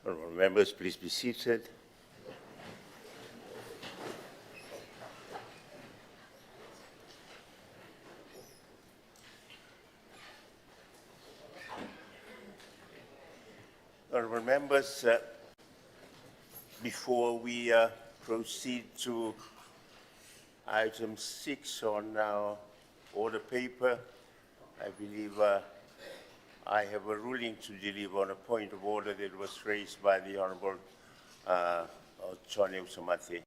Honourable members, please be seated. Honourable members, before we proceed to item 6 on our order paper, I believe I have a ruling to deliver on a point of order that was raised by the Honourable Chone Usomate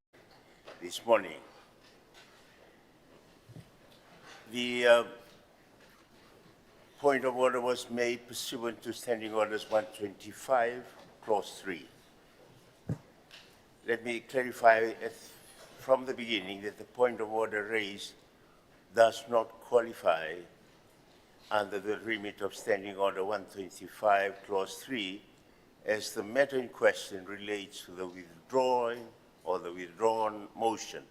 this morning. The point of order was made pursuant to Standing Orders 125, Clause 3. Let me clarify from the beginning that the point of order raised does not qualify under the remit of Standing Order 125, Clause 3, as the matter in question relates to the withdrawing or the withdrawn motion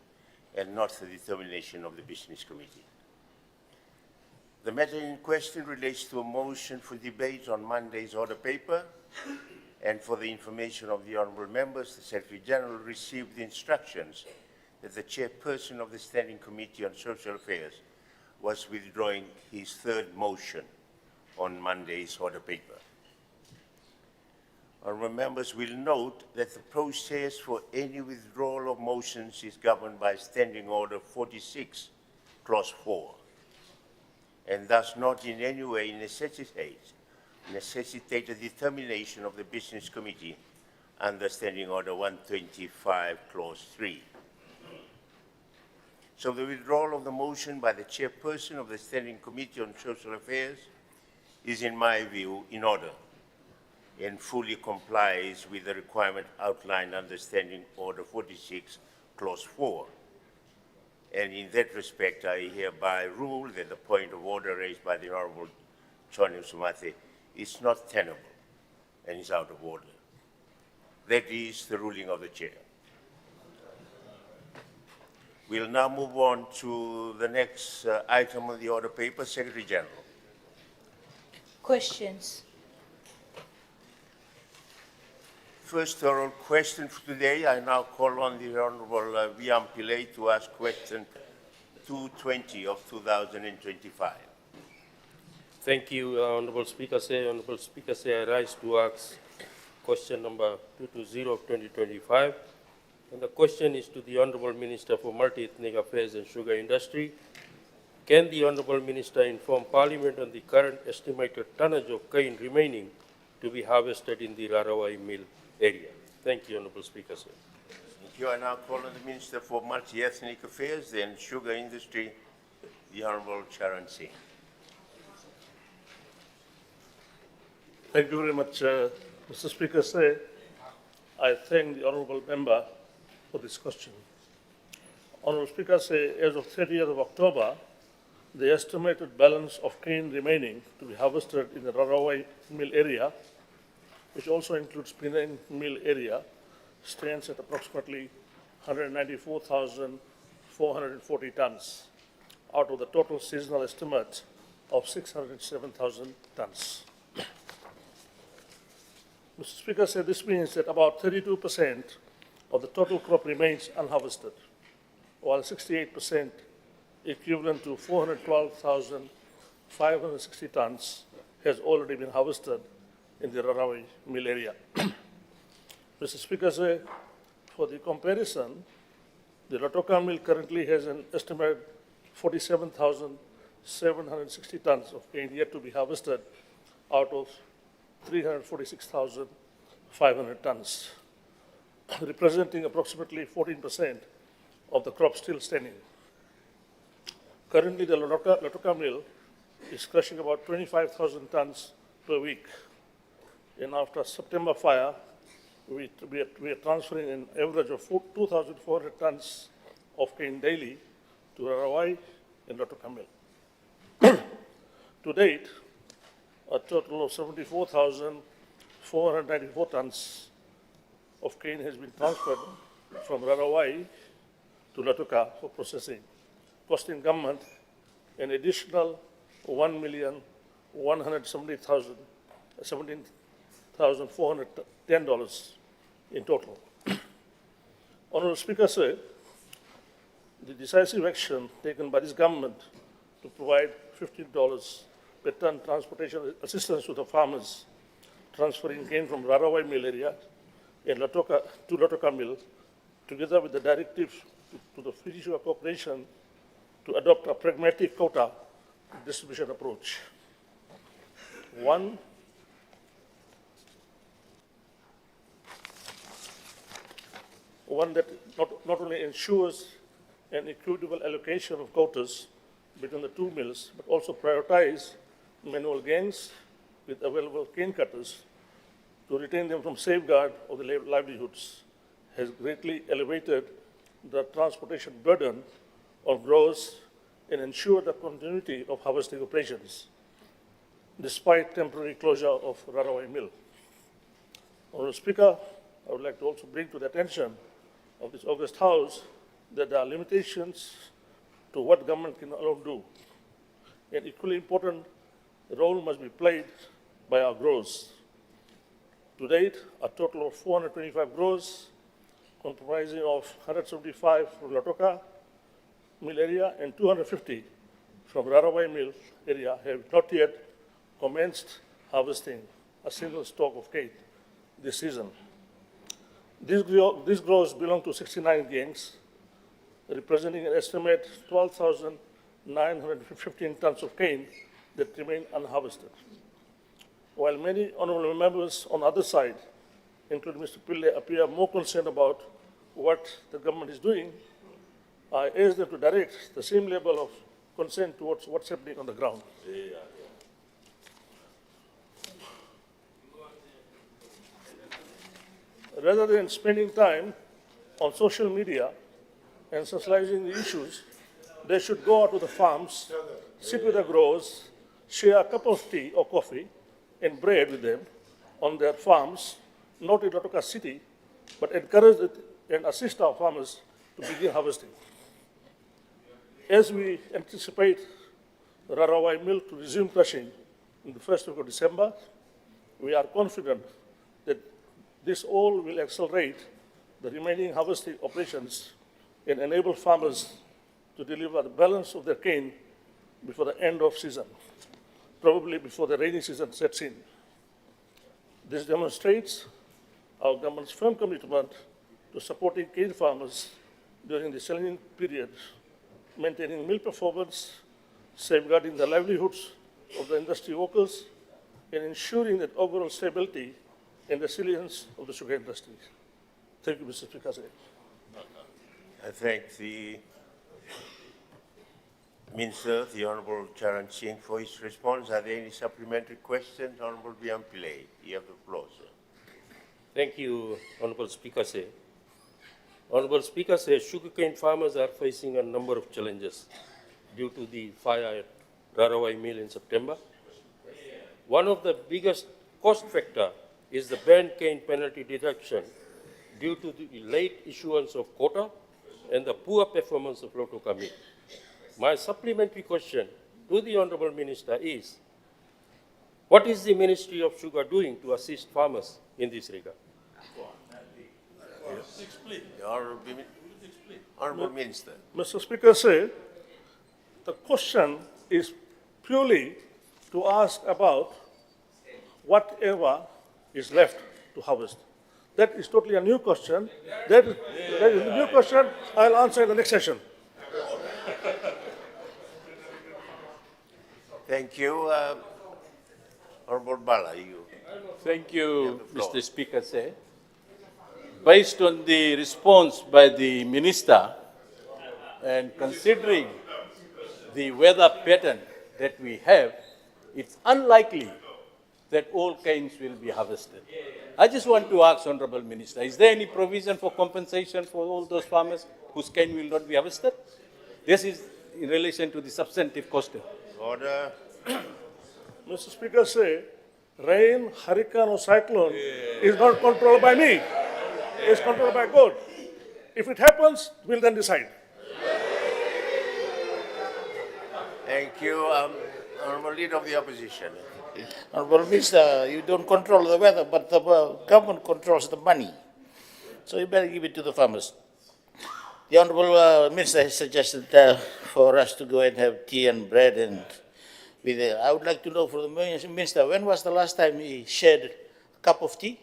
and not the determination of the Business Committee. The matter in question relates to a motion for debate on Monday's order paper, and for the information of the honourable members, the Secretary General received the instructions that the chairperson of the Standing Committee on Social Affairs was withdrawing his third motion on Monday's order paper. Honourable members will note that the process for any withdrawal of motions is governed by Standing Order 46, Clause 4, and does not in any way necessitate a determination of the Business Committee under Standing Order 125, Clause 3. So the withdrawal of the motion by the chairperson of the Standing Committee on Social Affairs is, in my view, in order and fully complies with the requirement outlined under Standing Order 46, Clause 4. And in that respect, I hereby rule that the point of order raised by the Honourable Chone Usomate is not tenable and is out of order. That is the ruling of the Chair. We'll now move on to the next item on the order paper. Secretary General. Questions. First oral question for today. I now call on the Honourable Viam Pillay to ask question 220 of 2025. Thank you, Honourable Speaker. Honourable Speaker, I rise to ask question number 220 of 2025. And the question is to the Honourable Minister for Multi-Ethnic Affairs and Sugar Industry. Can the Honourable Minister inform Parliament on the current estimated tonnage of cane remaining to be harvested in the Rarawai mill area? Thank you, Honourable Speaker. Thank you. I now call on the Minister for Multi-Ethnic Affairs and Sugar Industry, the Honourable Charan Singh. Thank you very much, Mr. Speaker. I thank the Honourable Member for this question. Honourable Speaker, as of 30th of October, the estimated balance of cane remaining to be harvested in the Rarawai mill area, which also includes Penang mill area, stands at approximately 194,440 tons out of the total seasonal estimate of 607,000 tons. Mr. Speaker, this means that about 32% of the total crop remains unharvested, while 68%, equivalent to 412,560 tons, has already been harvested in the Rarawai mill area. Mr. Speaker, for the comparison, the Lautoka mill currently has an estimated 47,760 tons of cane yet to be harvested out of 346,500 tons, representing approximately 14% of the crop still standing. Currently, the Lautoka mill is crushing about 25,000 tons per week. And after September fire, we are transferring an average of 2,400 tons of cane daily to Rarawai and Lautoka mill. To date, a total of 74,494 tons of cane has been transferred from Rarawai to Lautoka for processing, costing government an additional 1,117,000 $1,410 in total. Honorable Speaker, sir, the decisive action taken by this government to provide $15 per ton transportation assistance to the farmers transferring cane from Rarawai mill area in Latoka mill, together with the directive to the Free Sugar Corporation to adopt a pragmatic quota distribution approach. One that not only ensures an equitable allocation of quotas between the two mills, but also prioritize manual gains with available cane cutters to retain them from safeguard of the livelihoods, has greatly elevated the transportation burden of growers and ensure the continuity of harvesting operations, despite temporary closure of Rarawai mill. Honorable Speaker, I would like to also bring to the attention of this august House that there are limitations to what government can alone do. An equally important role must be played by our growers. To date, a total of 425 growers, comprising of 175 from Latoka mill area and 250 from Rarawai mill area, have not yet commenced harvesting a single stalk of cane this season. These growers belong to 69 gangs, representing an estimate 12,915 tons of cane that remain unharvested. While many honorable members on the other side, including Mr. Pillai, appear more concerned about what the government is doing, I urge them to direct the same level of concern towards what's happening on the ground. Rather than spending time on social media and socializing the issues, they should go out to the farms, sit with the growers, share a cup of tea or coffee and bread with them on their farms, not in Latoka city, but encourage and assist our farmers to begin harvesting. As we anticipate the Rarawai mill to resume crushing in the first week of December, we are confident that this all will accelerate the remaining harvesting operations and enable farmers to deliver the balance of their cane before the end of season, probably before the rainy season sets in. This demonstrates our government's firm commitment to supporting cane farmers during the challenging period, maintaining mill performance, safeguarding the livelihoods of the industry workers, and ensuring that overall stability and resilience of the sugar industry. Thank you, Mr. Speaker. I thank the Minister, the Honorable Charan Singh, for his response. Are there any supplementary questions? Honorable B.M. Pillai, you have the floor, sir. Thank you, Honorable Speaker. Honorable Speaker, sugarcane farmers are facing a number of challenges due to the fire at Rarawai mill in September. One of the biggest cost factor is the banned cane penalty deduction due to the late issuance of quota and the poor performance of Latoka mill. My supplementary question to the Honorable Minister is, what is the Ministry of Sugar doing to assist farmers in this regard? The Honorable Minister. Mr. Speaker, the question is purely to ask about whatever is left to harvest. That is totally a new question. That is a new question. I'll answer in the next session. Thank you. Honorable Bala, you. Thank you, the floor. Mr. Speaker. Based on the response by the Minister and considering the weather pattern that we have, it's unlikely that all canes will be harvested. I just want to ask Honorable Minister, is there any provision for compensation for all those farmers whose cane will not be harvested? This is in relation to the substantive question. Order. Mr. Speaker, rain, hurricane or cyclone is not controlled by me. It's controlled by God. If it happens, we'll then decide. Thank you. Honorable Leader of the Opposition. Honorable Minister, you don't control the weather, but the government controls the money. So you better give it to the farmers. The Honorable Minister has suggested for us to go and have tea and bread and with I would like to know from the Minister, when was the last time he shared a cup of tea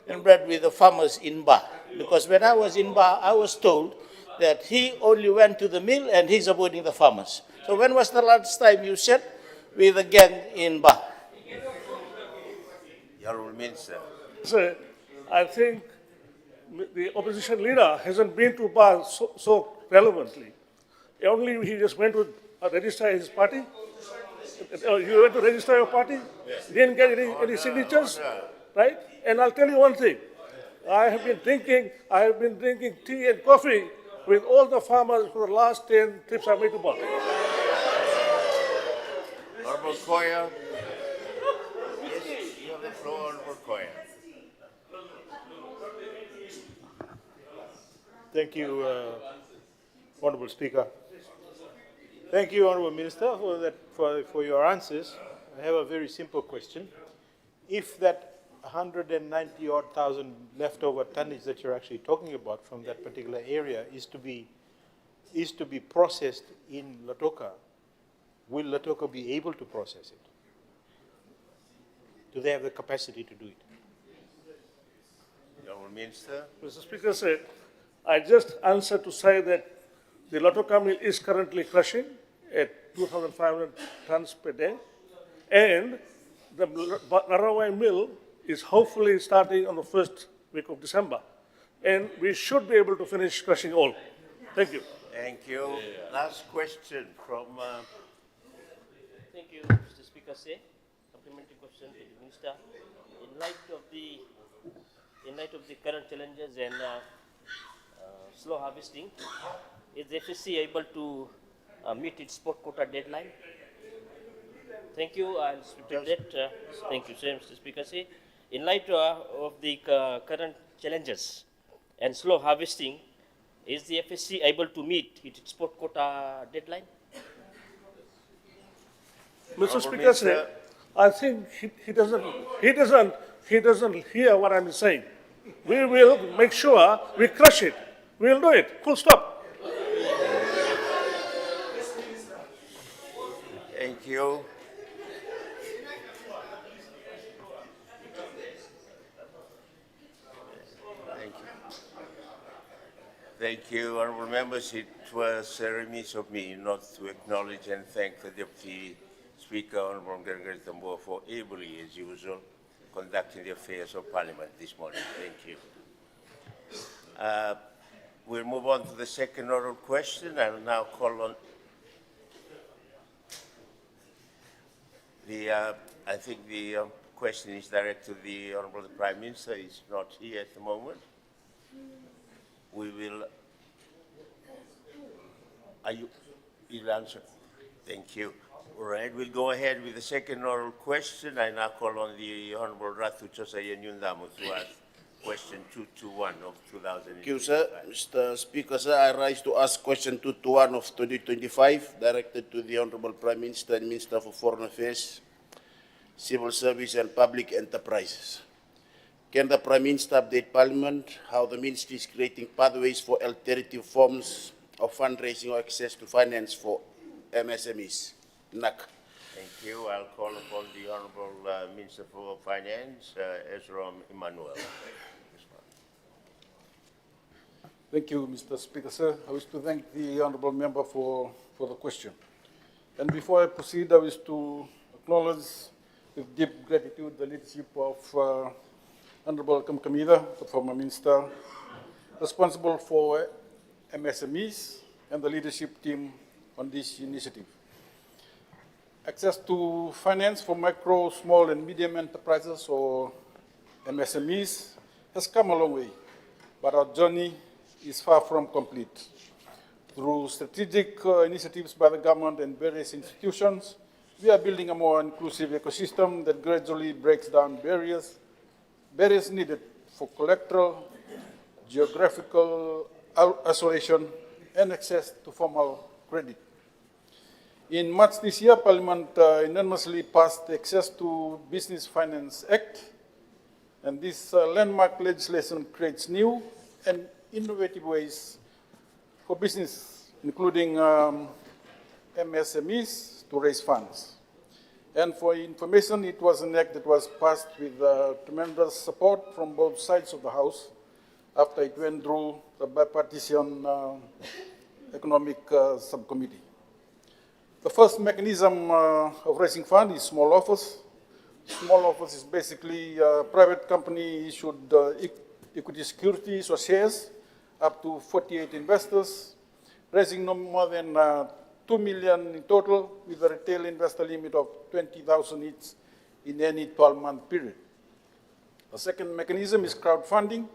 and bread with the farmers in Ba? Because when I was in Ba, I was told that he only went to the mill and he's avoiding the farmers. So when was the last time you sat with the gang in Ba? The Honorable Minister. So I think the opposition leader hasn't been to Ba so relevantly. Only he just went to register his party. You went to register your party? You didn't get any signatures? Right? And I'll tell you one thing. I have been drinking tea and coffee with all the farmers for the last 10 trips I made to Ba. Honorable Koya. Yes, you have the floor, Honorable Koya. Thank you, Honorable Speaker. Thank you, Honorable Minister, for your answers. I have a very simple question. If that 190-odd thousand leftover tonnage that you're actually talking about from that particular area is to be processed in Lautoka, will Lautoka be able to process it? Do they have the capacity to do it? The Honorable Minister. Mr. Speaker said, I just answered to say that the Lautoka mill is currently crushing at 2,500 tons per day, and the Narawai mill is hopefully starting on the first week of December. And we should be able to finish crushing all. Thank you. Thank you. Last question from Thank you, Mr. Speaker. Supplementary question to the Minister. In light of the current challenges and slow harvesting, is the FSC able to meet its spot quota deadline? Thank you. I'll speak to that. Thank you, sir, Mr. Speaker. In light of the current challenges and slow harvesting, is the FSC able to meet its spot quota deadline? Mr. Speaker said, I think he doesn't hear what I'm saying. We will make sure we crush it. We'll do it. Full stop. Thank you. Thank you, honourable members. It was remiss of me not to acknowledge and thank the Deputy Speaker, Honourable Gregory Tambo, for ably, as usual, conducting the affairs of Parliament this morning. Thank you. We'll move on to the second oral question. I will now call on I think the question is directed to the Honourable Prime Minister. He's not here at the moment. We will. You'll answer? Thank you. All right, we'll go ahead with the second oral question. I now call on the Honourable Ratu Chosaya Nyundamu to ask question 221 of 2025. Thank you, sir. Mr. Speaker, sir, I rise to ask question 221 of 2025, directed to the Honourable Prime Minister and Minister for Foreign Affairs, Civil Service and Public Enterprises. Can the Prime Minister update Parliament how the Ministry is creating pathways for alternative forms of fundraising or access to finance for MSMEs? NAC. Thank you. I'll call upon the Honourable Minister for Finance, Ezra Emmanuel. Thank you, Mr. Speaker, sir. I wish to thank the honourable member for the question. And before I proceed, I wish to acknowledge with deep gratitude the leadership of Honourable Kamkamida, the former minister, responsible for MSMEs and the leadership team on this initiative. Access to finance for micro, small and medium enterprises or MSMEs has come a long way, but our journey is far from complete. Through strategic initiatives by the government and various institutions, we are building a more inclusive ecosystem that gradually breaks down barriers needed for collateral, geographical isolation, and access to formal credit. In March this year, Parliament unanimously passed the Access to Business Finance Act, and this landmark legislation creates new and innovative ways for business, including MSMEs, to raise funds. And for information, it was an act that was passed with tremendous support from both sides of the House after it went through the bipartisan economic subcommittee. The first mechanism of raising funds is small offers. Small offers is basically a private company issued equity securities or shares up to 48 investors, raising no more than 2 million in total, with a retail investor limit of 20,000 each in any 12-month period. The second mechanism is crowdfunding,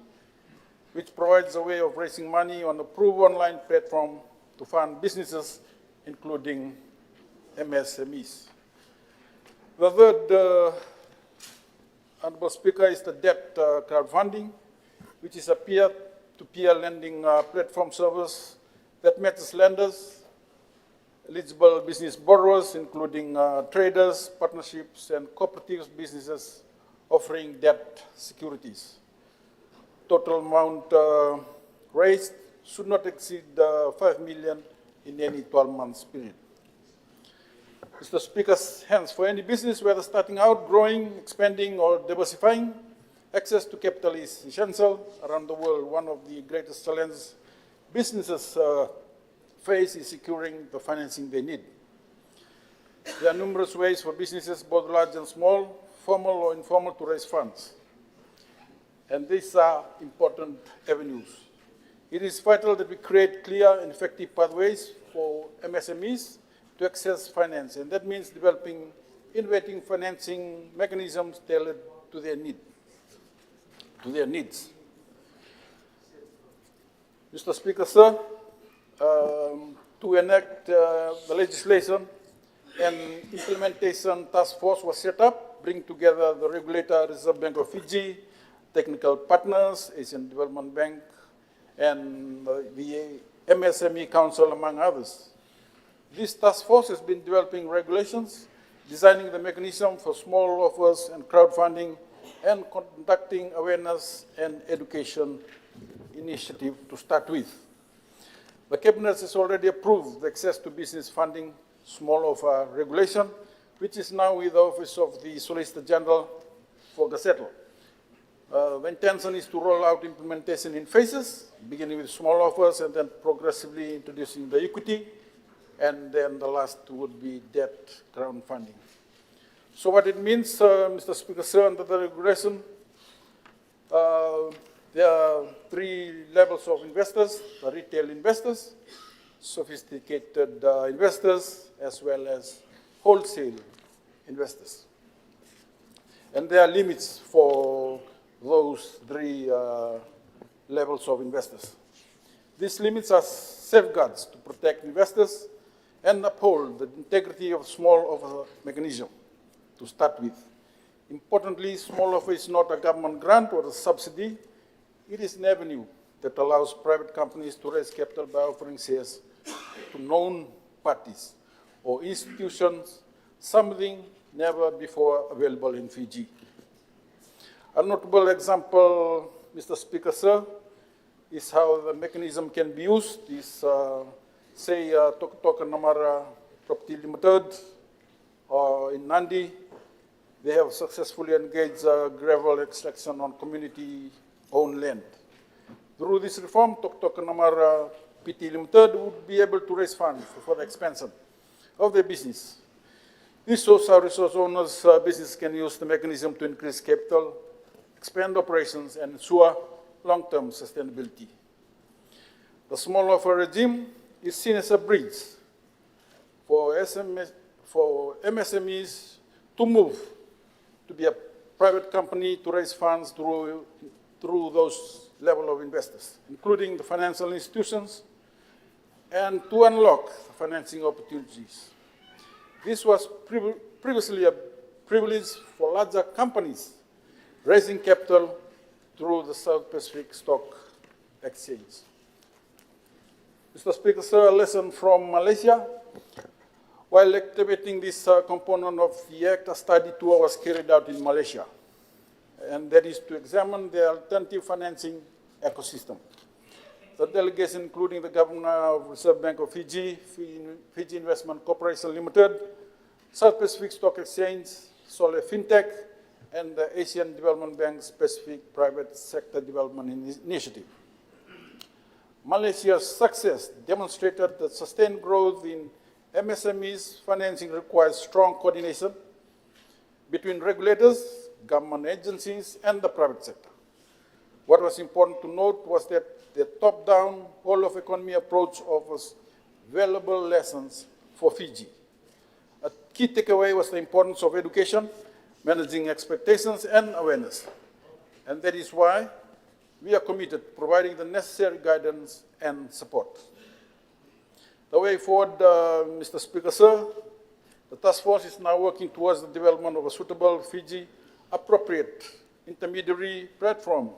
which provides a way of raising money on a approved online platform to fund businesses, including MSMEs. The third, Honorable Speaker, is the debt crowdfunding, which is a peer-to-peer lending platform service that matches lenders, eligible business borrowers, including traders, partnerships, and cooperative businesses offering debt securities. Total amount raised should not exceed 5 million in any 12-month period. Mr. Speaker, hence, for any business, whether starting out, growing, expanding, or diversifying, access to capital is essential. Around the world, one of the greatest challenges businesses face is securing the financing they need. There are numerous ways for businesses, both large and small, formal or informal, to raise funds. And these are important avenues. It is vital that we create clear and effective pathways for MSMEs to access finance, and that means developing innovative financing mechanisms tailored to their needs. Mr. Speaker, sir, to enact the legislation, an implementation task force was set up, bring together the regulator, Reserve Bank of Fiji, technical partners, Asian Development Bank, and the MSME Council, among others. This task force has been developing regulations, designing the mechanism for small offers and crowdfunding, and conducting awareness and education initiative to start with. The Cabinet has already approved the access to business funding small offer regulation, which is now with the Office of the Solicitor General for gazettal. The intention is to roll out implementation in phases, beginning with small offers and then progressively introducing the equity, and then the last would be debt crowdfunding. So what it means, Mr. Speaker, sir, under the regulation, there are 3 levels of investors: the retail investors, sophisticated investors, as well as wholesale investors. And there are limits for those 3 levels of investors. These limits are safeguards to protect investors and uphold the integrity of small offer mechanism to start with. Importantly, small offer is not a government grant or a subsidy. It is an avenue that allows private companies to raise capital by offering shares to known parties or institutions, something never before available in Fiji. A notable example, Mr. Speaker, sir, is how the mechanism can be used is, say, Toka Namara Property Limited or in Nandi. They have successfully engaged gravel extraction on community-owned land. Through this reform, Toka Namara PT Limited would be able to raise funds for the expansion of their business. This shows how resource owners' business can use the mechanism to increase capital, expand operations, and ensure long-term sustainability. The small offer regime is seen as a bridge for MSMEs to move to be a private company to raise funds through those level of investors, including the financial institutions, and to unlock financing opportunities. This was previously a privilege for larger companies raising capital through the South Pacific Stock Exchange. Mr. Speaker, sir, a lesson from Malaysia. While activating this component of the Act, a study tour was carried out in Malaysia, and that is to examine the alternative financing ecosystem. The delegation, including the Governor of Reserve Bank of Fiji, Fiji Investment Corporation Limited, South Pacific Stock Exchange, Sole FinTech, and the Asian Development Bank's Pacific Private Sector Development Initiative. Malaysia's success demonstrated that sustained growth in MSMEs financing requires strong coordination between regulators, government agencies, and the private sector. What was important to note was that the top-down, whole-of-economy approach offers valuable lessons for Fiji. A key takeaway was the importance of education, managing expectations, and awareness. And that is why we are committed to providing the necessary guidance and support. The way forward, Mr. Speaker, sir, the task force is now working towards the development of a suitable Fiji-appropriate intermediary platform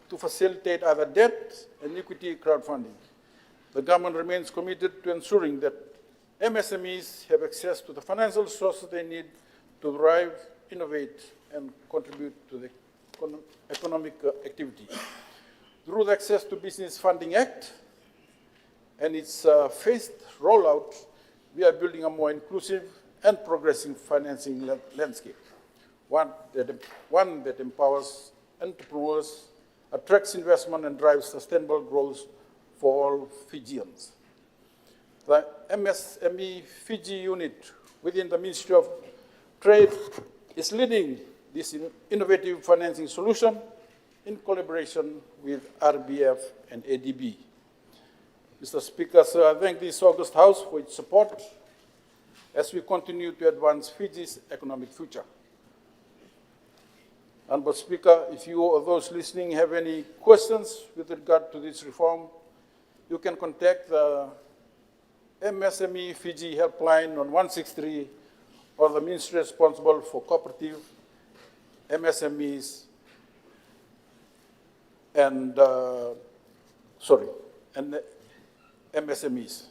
to facilitate either debt and equity crowdfunding. The government remains committed to ensuring that MSMEs have access to the financial sources they need to thrive, innovate, and contribute to the economic activity. Through the Access to Business Funding Act and its phased rollout, we are building a more inclusive and progressive financing landscape, one that empowers entrepreneurs, attracts investment, and drives sustainable growth for all Fijians. The MSME Fiji unit within the Ministry of Trade is leading this innovative financing solution in collaboration with RBF and ADB. Mr. Speaker, sir, I thank this August House for its support as we continue to advance Fiji's economic future. Honourable Speaker, if you or those listening have any questions with regard to this reform, you can contact the MSME Fiji helpline on 163 or the ministry responsible for cooperative MSMEs and MSMEs.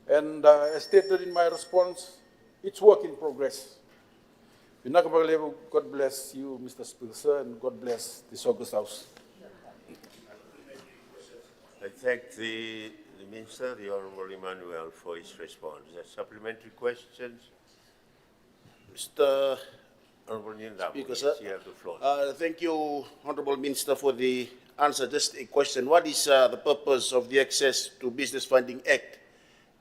And as stated in my response, it's work in progress. God bless you, Mr. Speaker, sir, and God bless this August House. I thank the Minister, the Honourable Emmanuel, for his response. Supplementary questions? Mr. Honourable Nindamu, Speaker, yes, sir. you have the floor. Thank you, Honourable Minister, for the answer. Just a question. What is the purpose of the Access to Business Funding Act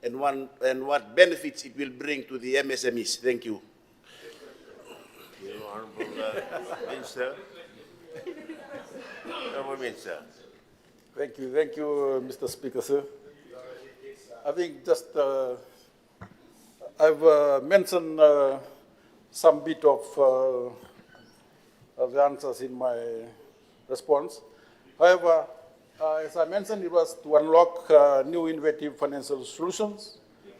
and what benefits it will bring to the MSMEs? Thank you. Honourable Minister. Honourable Minister. Thank you, Mr. Speaker, sir. I think just I've mentioned some bit of the answers in my response. However, as I mentioned, it was to unlock new innovative financial solutions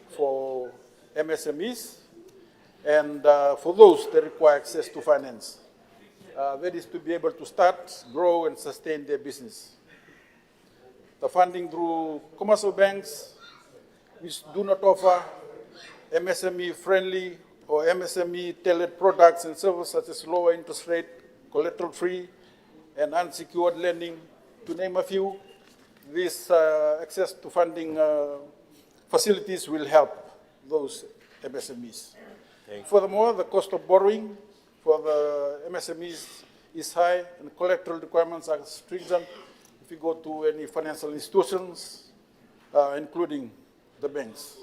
for MSMEs and for those that require access to finance. That is to be able to start, grow, and sustain their business. The funding through commercial banks, which do not offer MSME-friendly or MSME-tailored products and services such as lower interest rate, collateral-free, and unsecured lending, to name a few. This access to funding facilities will help those MSMEs. Furthermore, the cost of borrowing for the MSMEs is high and collateral requirements are stringent if you go to any financial institutions, including the banks.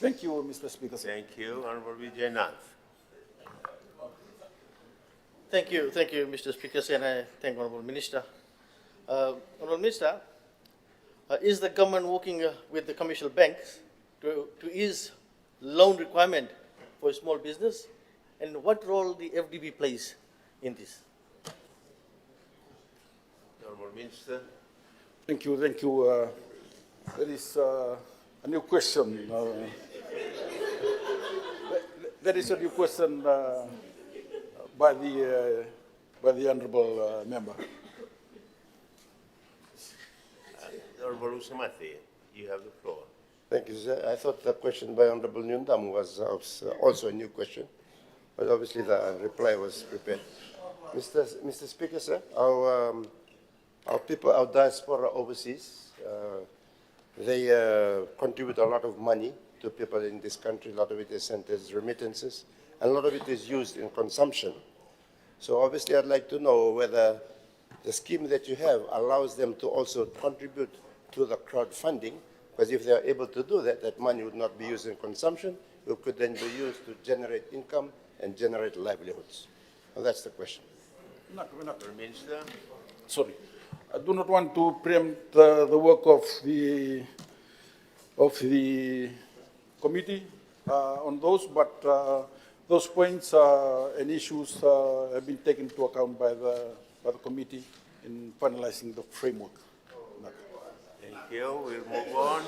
Thank you, Mr. Speaker. Thank you. Honourable Vijayanath. Thank you, Mr. Speaker, and I thank Honourable Minister. Honourable Minister, is the government working with the commercial banks to ease loan requirement for small business, and what role the FDB plays in this? Honourable Minister. Thank you. That is a new question. That is a new question by the honourable member. Honourable Usamati, you have the floor. Thank you, sir. I thought the question by Honorable Nyundam was also a new question, but obviously the reply was prepared. Mr. Speaker, sir, our people, our diaspora overseas, they contribute a lot of money to people in this country. A lot of it is sent as remittances, and a lot of it is used in consumption. So obviously I'd like to know whether the scheme that you have allows them to also contribute to the crowdfunding, because if they are able to do that, that money would not be used in consumption, it could then be used to generate income and generate livelihoods. And that's the question. Minister. Sorry. I do not want to preempt the work of the committee on those, but those points and issues have been taken into account by the committee in finalizing the framework. Thank you. We'll move on.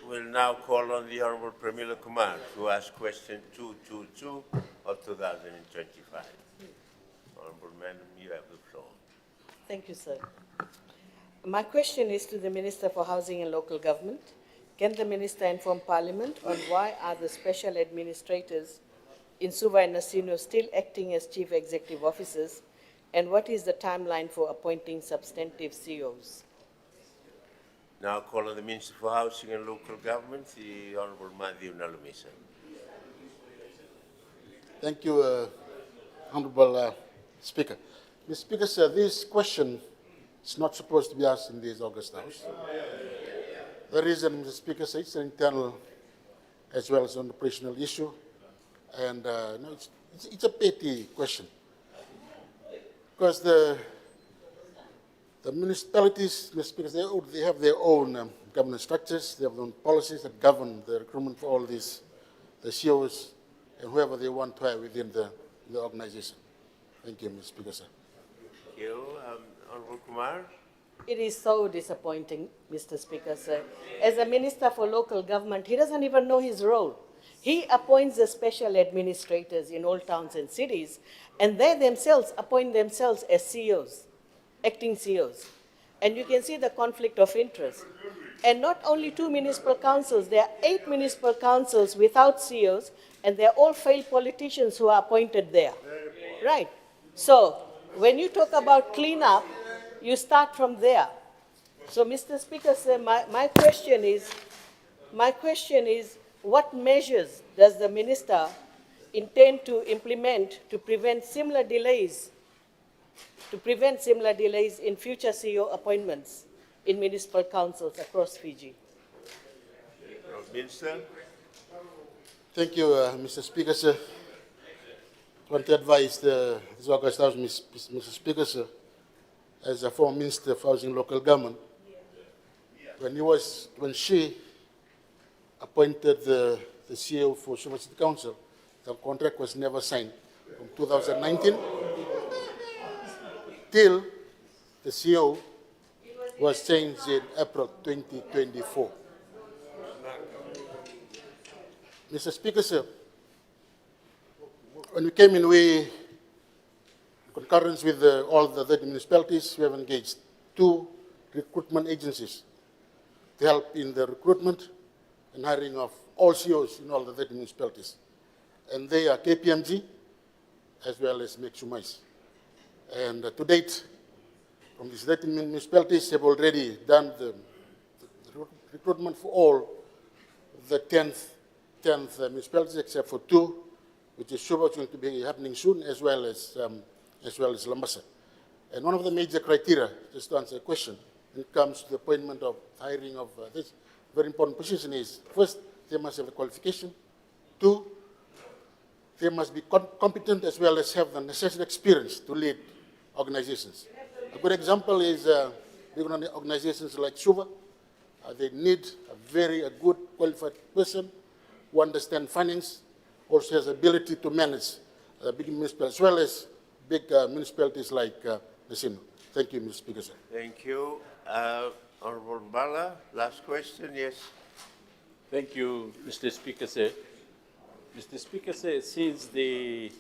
We'll now call on the Honorable Pramila Kumar to ask question 222 of 2025. Honorable Madam, you have the floor. Thank you, sir. My question is to the Minister for Housing and Local Government. Can the Minister inform Parliament on why are the special administrators in Suva and Nasino still acting as chief executive officers, and what is the timeline for appointing substantive CEOs? Now call on the Minister for Housing and Local Government, the Honorable Matthew Nalumisa. Thank you, Honorable Speaker. Mr. Speaker, sir, this question is not supposed to be asked in this August House. The reason, Mr. Speaker, sir, it's an internal as well as an operational issue, and no, it's a petty question. Because the municipalities, Mr. Speaker, they have their own governance structures, they have their own policies that govern the recruitment for all these, the CEOs and whoever they want to have within the organization. Thank you, Mr. Speaker, sir. Thank you. Honorable Kumar. It is so disappointing, Mr. Speaker, sir. As a Minister for Local Government, he doesn't even know his role. He appoints the special administrators in all towns and cities, and they themselves appoint themselves as CEOs, acting CEOs. And you can see the conflict of interest. And not only 2 municipal councils, there are 8 municipal councils without CEOs, and they're all failed politicians who are appointed there. Right. So when you talk about cleanup, you start from there. So, Mr. Speaker, sir, my question is, what measures does the minister intend to implement to prevent similar delays in future CEO appointments in municipal councils across Fiji? Minister. Thank you, Mr. Speaker, sir. I want to advise this August House, Mr. Speaker, sir, as a former Minister for Housing and Local Government, when she appointed the CEO for Suva City Council, the contract was never signed from 2019 till the CEO was changed in April 2024. Mr. Speaker, sir, when we came in, in concurrence with all the 30 municipalities, we have engaged 2 recruitment agencies to help in the recruitment and hiring of all CEOs in all the 30 municipalities. And they are KPMG as well as Mexumais. And to date, from these 30 municipalities, have already done the recruitment for all the 10th municipalities except for 2, which is Suva, which is going to be happening soon, as well as Lambasa. And one of the major criteria, just to answer a question, when it comes to the appointment of hiring of this very important position is, first, they must have the qualification. 2, they must be competent as well as have the necessary experience to lead organizations. A good example is big organizations like Suva. They need a good qualified person who understands finance, also has ability to manage big municipalities, as well as big municipalities like Nasino. Thank you, Mr. Speaker, sir. Thank you. Honorable Bala, last question, yes. Thank you, Mr. Speaker, sir. Mr. Speaker, sir, since the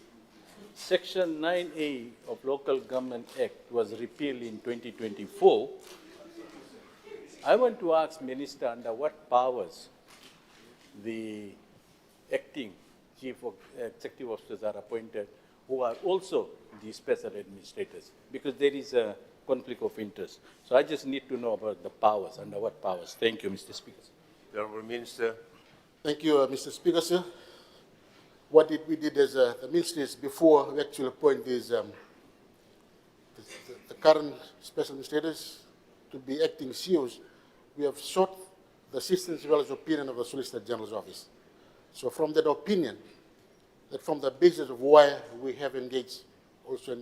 Section 9A of Local Government Act was repealed in 2024, I want to ask Minister under what powers the acting chief of executive officers are appointed who are also the special administrators, because there is a conflict of interest. So I just need to know about the powers, under what powers. Thank you, Mr. Speaker. The Honourable Minister. Thank you, Mr. Speaker, sir. What we did as the ministry is before we actually appoint these, the current special administrators to be acting CEOs, we have sought the assistance as well as opinion of the Solicitor General's office. So from that opinion, that from the basis of why we have engaged, also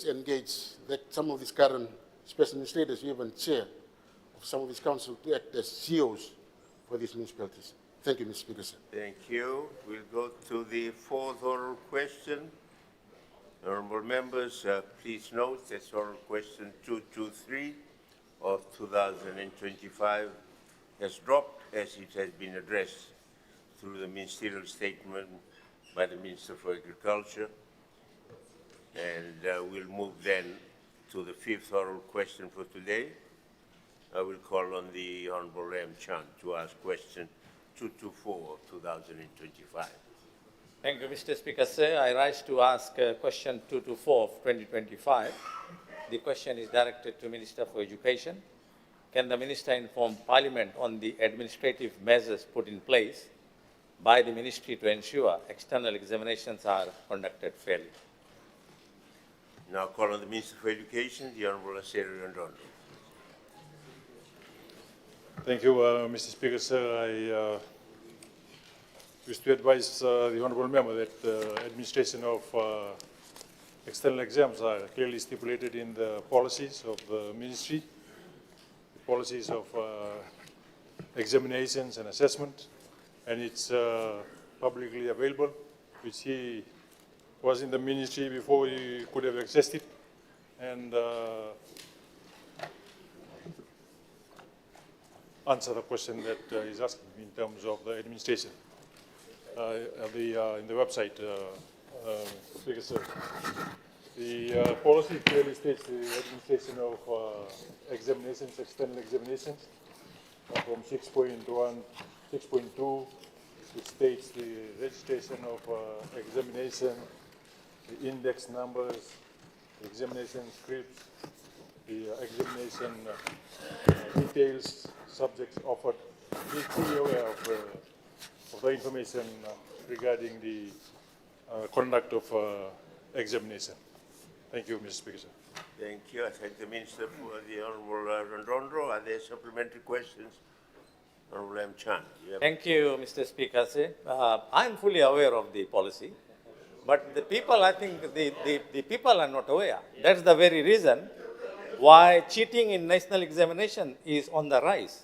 engaged that some of these current special administrators, even chair of some of these councils, to act as CEOs for these municipalities. Thank you, Mr. Speaker, sir. Thank you. We'll go to the fourth oral question. Honourable members, please note that oral question 223 of 2025 has dropped as it has been addressed through the ministerial statement by the Minister for Agriculture. And we'll move then to the fifth oral question for today. I will call on the Honourable Ram Chand to ask question 224 of 2025. Thank you, Mr. Speaker, sir. I rise to ask question 224 of 2025. The question is directed to Minister for Education. Can the Minister inform Parliament on the administrative measures put in place by the Ministry to ensure external examinations are conducted fairly? Now call on the Minister for Education, the Honourable Aseri Randon. Thank you, Mr. Speaker, sir. I wish to advise the Honourable Member that the administration of external exams are clearly stipulated in the policies of the Ministry, the policies of examinations and assessment, and it's publicly available, which he was in the Ministry before he could have accessed it. And answer the question that he's asking in terms of the administration in the website. Speaker, sir. The policy clearly states the administration of examinations, external examinations, from 6.1, 6.2, it states the registration of examination, the index numbers, the examination scripts, the examination details, subjects offered. Be fully aware of the information regarding the conduct of examination. Thank you, Mr. Speaker, sir. Thank you. I thank the Minister for the Honourable Randondro. Are there supplementary questions? Honourable M. Chan. Thank you, Mr. Speaker, sir. I'm fully aware of the policy, but the people, I think the people are not aware. That's the very reason why cheating in national examination is on the rise.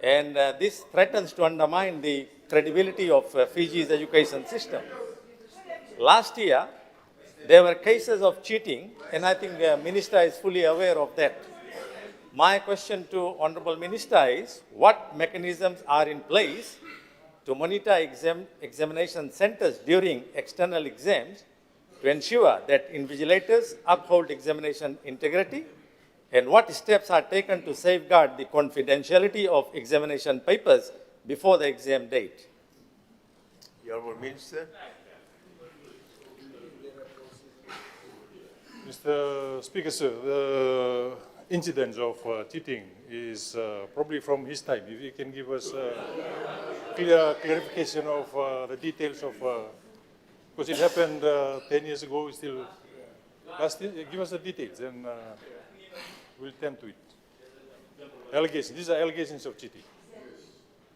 And this threatens to undermine the credibility of Fiji's education system. Last year, there were cases of cheating, and I think the Minister is fully aware of that. My question to Honourable Minister is, what mechanisms are in place to monitor examination centres during external exams to ensure that invigilators uphold examination integrity, and what steps are taken to safeguard the confidentiality of examination papers before the exam date? The Honourable Minister. Mr. Speaker, sir, the incidence of cheating is probably from his time. If you can give us clarification of the details of, because it happened 10 years ago, still, give us the details and we'll tend to it. Allegations, these are allegations of cheating.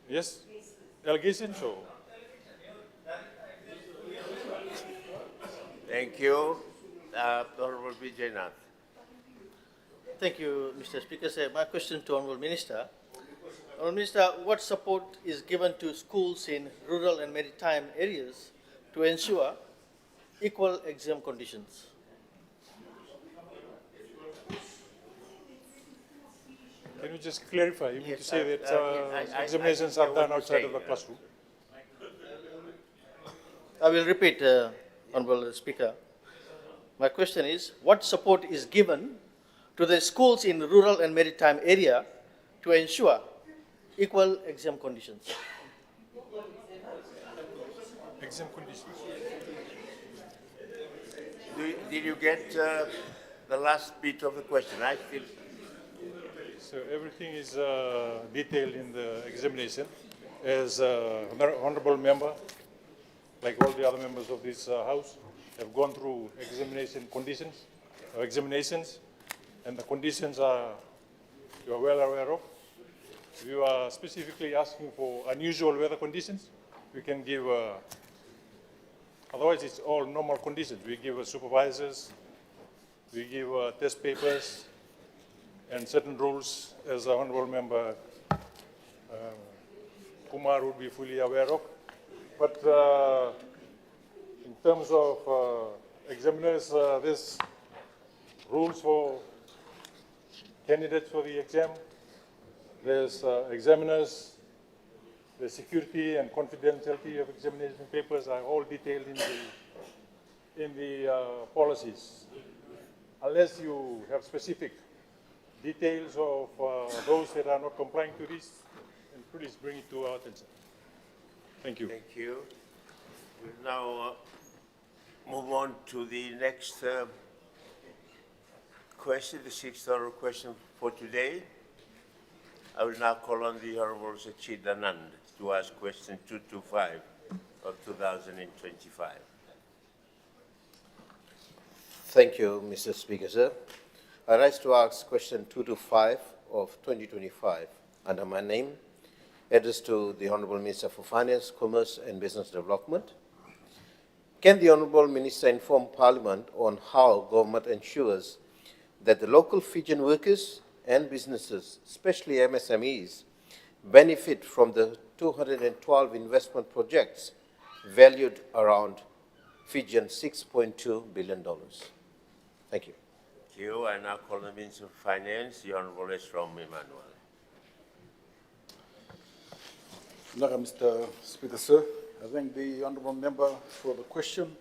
Yes? Allegations or? Thank you. Honourable Vijay Nath. Thank you, Mr. Speaker. Sir, my question to Honourable Minister. Honourable Minister, what support is given to schools in rural and maritime areas to ensure equal exam conditions? Can you just clarify? You mean to say that examinations are done outside of the classroom? I will repeat, Honourable Speaker. My question is, what support is given to the schools in rural and maritime area to ensure equal exam conditions. Exam conditions. Did you get the last bit of the question? I still. So everything is detailed in the examination. As honorable member, like all the other members of this house, have gone through examinations, and the conditions you are well aware of. If you are specifically asking for unusual weather conditions, we can give, otherwise it's all normal conditions. We give supervisors, we give test papers, and certain rules, as the honorable member Kumar would be fully aware of. But in terms of examiners, there's rules for candidates for the exam. There's examiners, the security and confidentiality of examination papers are all detailed in the policies. Unless you have specific details of those that are not complying to this, and please bring it to our attention. Thank you. Thank you. We'll now move on to the next question, the sixth oral question for today. I will now call on the Honorable Sachit Anand to ask question 225 of 2025. Thank you, Mr. Speaker, sir. I rise to ask question 225 of 2025 under my name, addressed to the Honourable Minister for Finance, Commerce and Business Development. Can the Honourable Minister inform Parliament on how government ensures that the local Fijian workers and businesses, especially MSMEs, benefit from the 212 investment projects valued around Fijian $6.2 billion? Thank you. Thank you. I now call the Minister of Finance, the Honorable Esrom Emmanuel. Mr. Speaker, sir. I thank the honourable member for the question.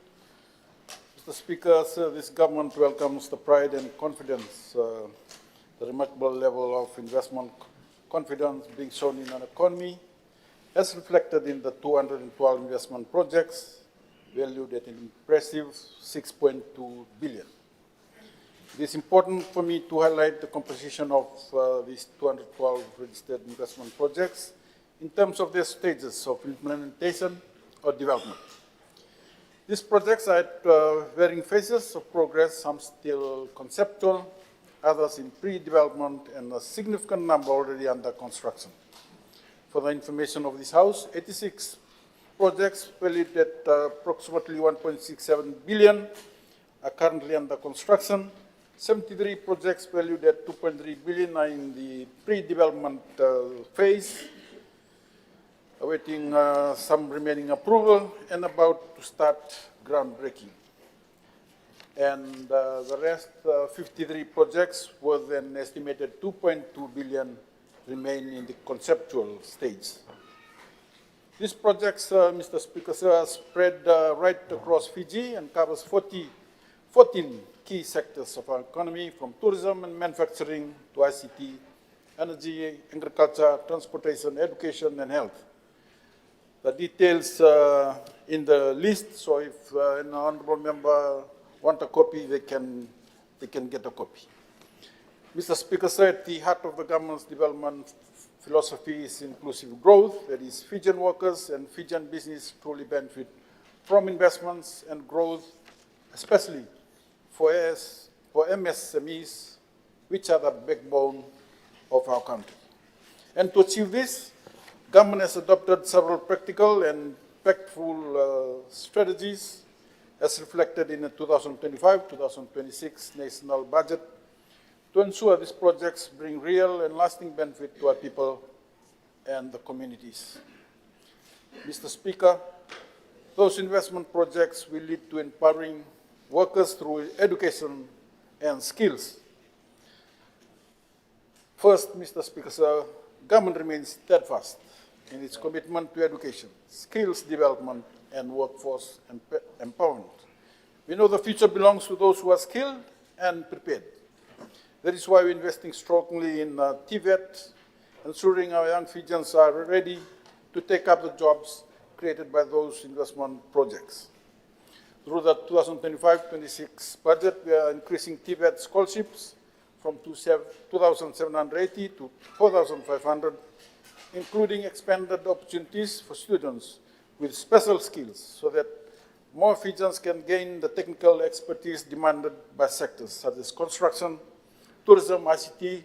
Mr. Speaker, sir, this government welcomes the pride and confidence, the remarkable level of investment confidence being shown in an economy, as reflected in the 212 investment projects valued at an impressive $6.2 billion. It is important for me to highlight the composition of these 212 registered investment projects in terms of their stages of implementation or development. These projects are at varying phases of progress, some still conceptual, others in pre-development, and a significant number already under construction. For the information of this House, 86 projects valued at approximately $1.67 billion are currently under construction. 73 projects valued at $2.3 billion are in the pre-development phase, awaiting some remaining approval and about to start groundbreaking. And the rest, 53 projects, with an estimated $2.2 billion remain in the conceptual stage. These projects, Mr. Speaker, sir, are spread right across Fiji and covers 14 key sectors of our economy, from tourism and manufacturing to ICT, energy, agriculture, transportation, education, and health. The details in the list, so if an honourable member want a copy, they can get a copy. Mr. Speaker, sir, at the heart of the government's development philosophy is inclusive growth. That is, Fijian workers and Fijian business truly benefit from investments and growth, especially for MSMEs, which are the backbone of our country. And to achieve this, government has adopted several practical and impactful strategies as reflected in the 2025-2026 national budget to ensure these projects bring real and lasting benefit to our people and the communities. Mr. Speaker, those investment projects will lead to empowering workers through education and skills. First, Mr. Speaker, sir, government remains steadfast in its commitment to education, skills development, and workforce empowerment. We know the future belongs to those who are skilled and prepared. That is why we're investing strongly in TVET, ensuring our young Fijians are ready to take up the jobs created by those investment projects. Through the 2025-26 budget, we are increasing TVET scholarships from 2,780 to 4,500, including expanded opportunities for students with special skills so that more Fijians can gain the technical expertise demanded by sectors such as construction, tourism, ICT,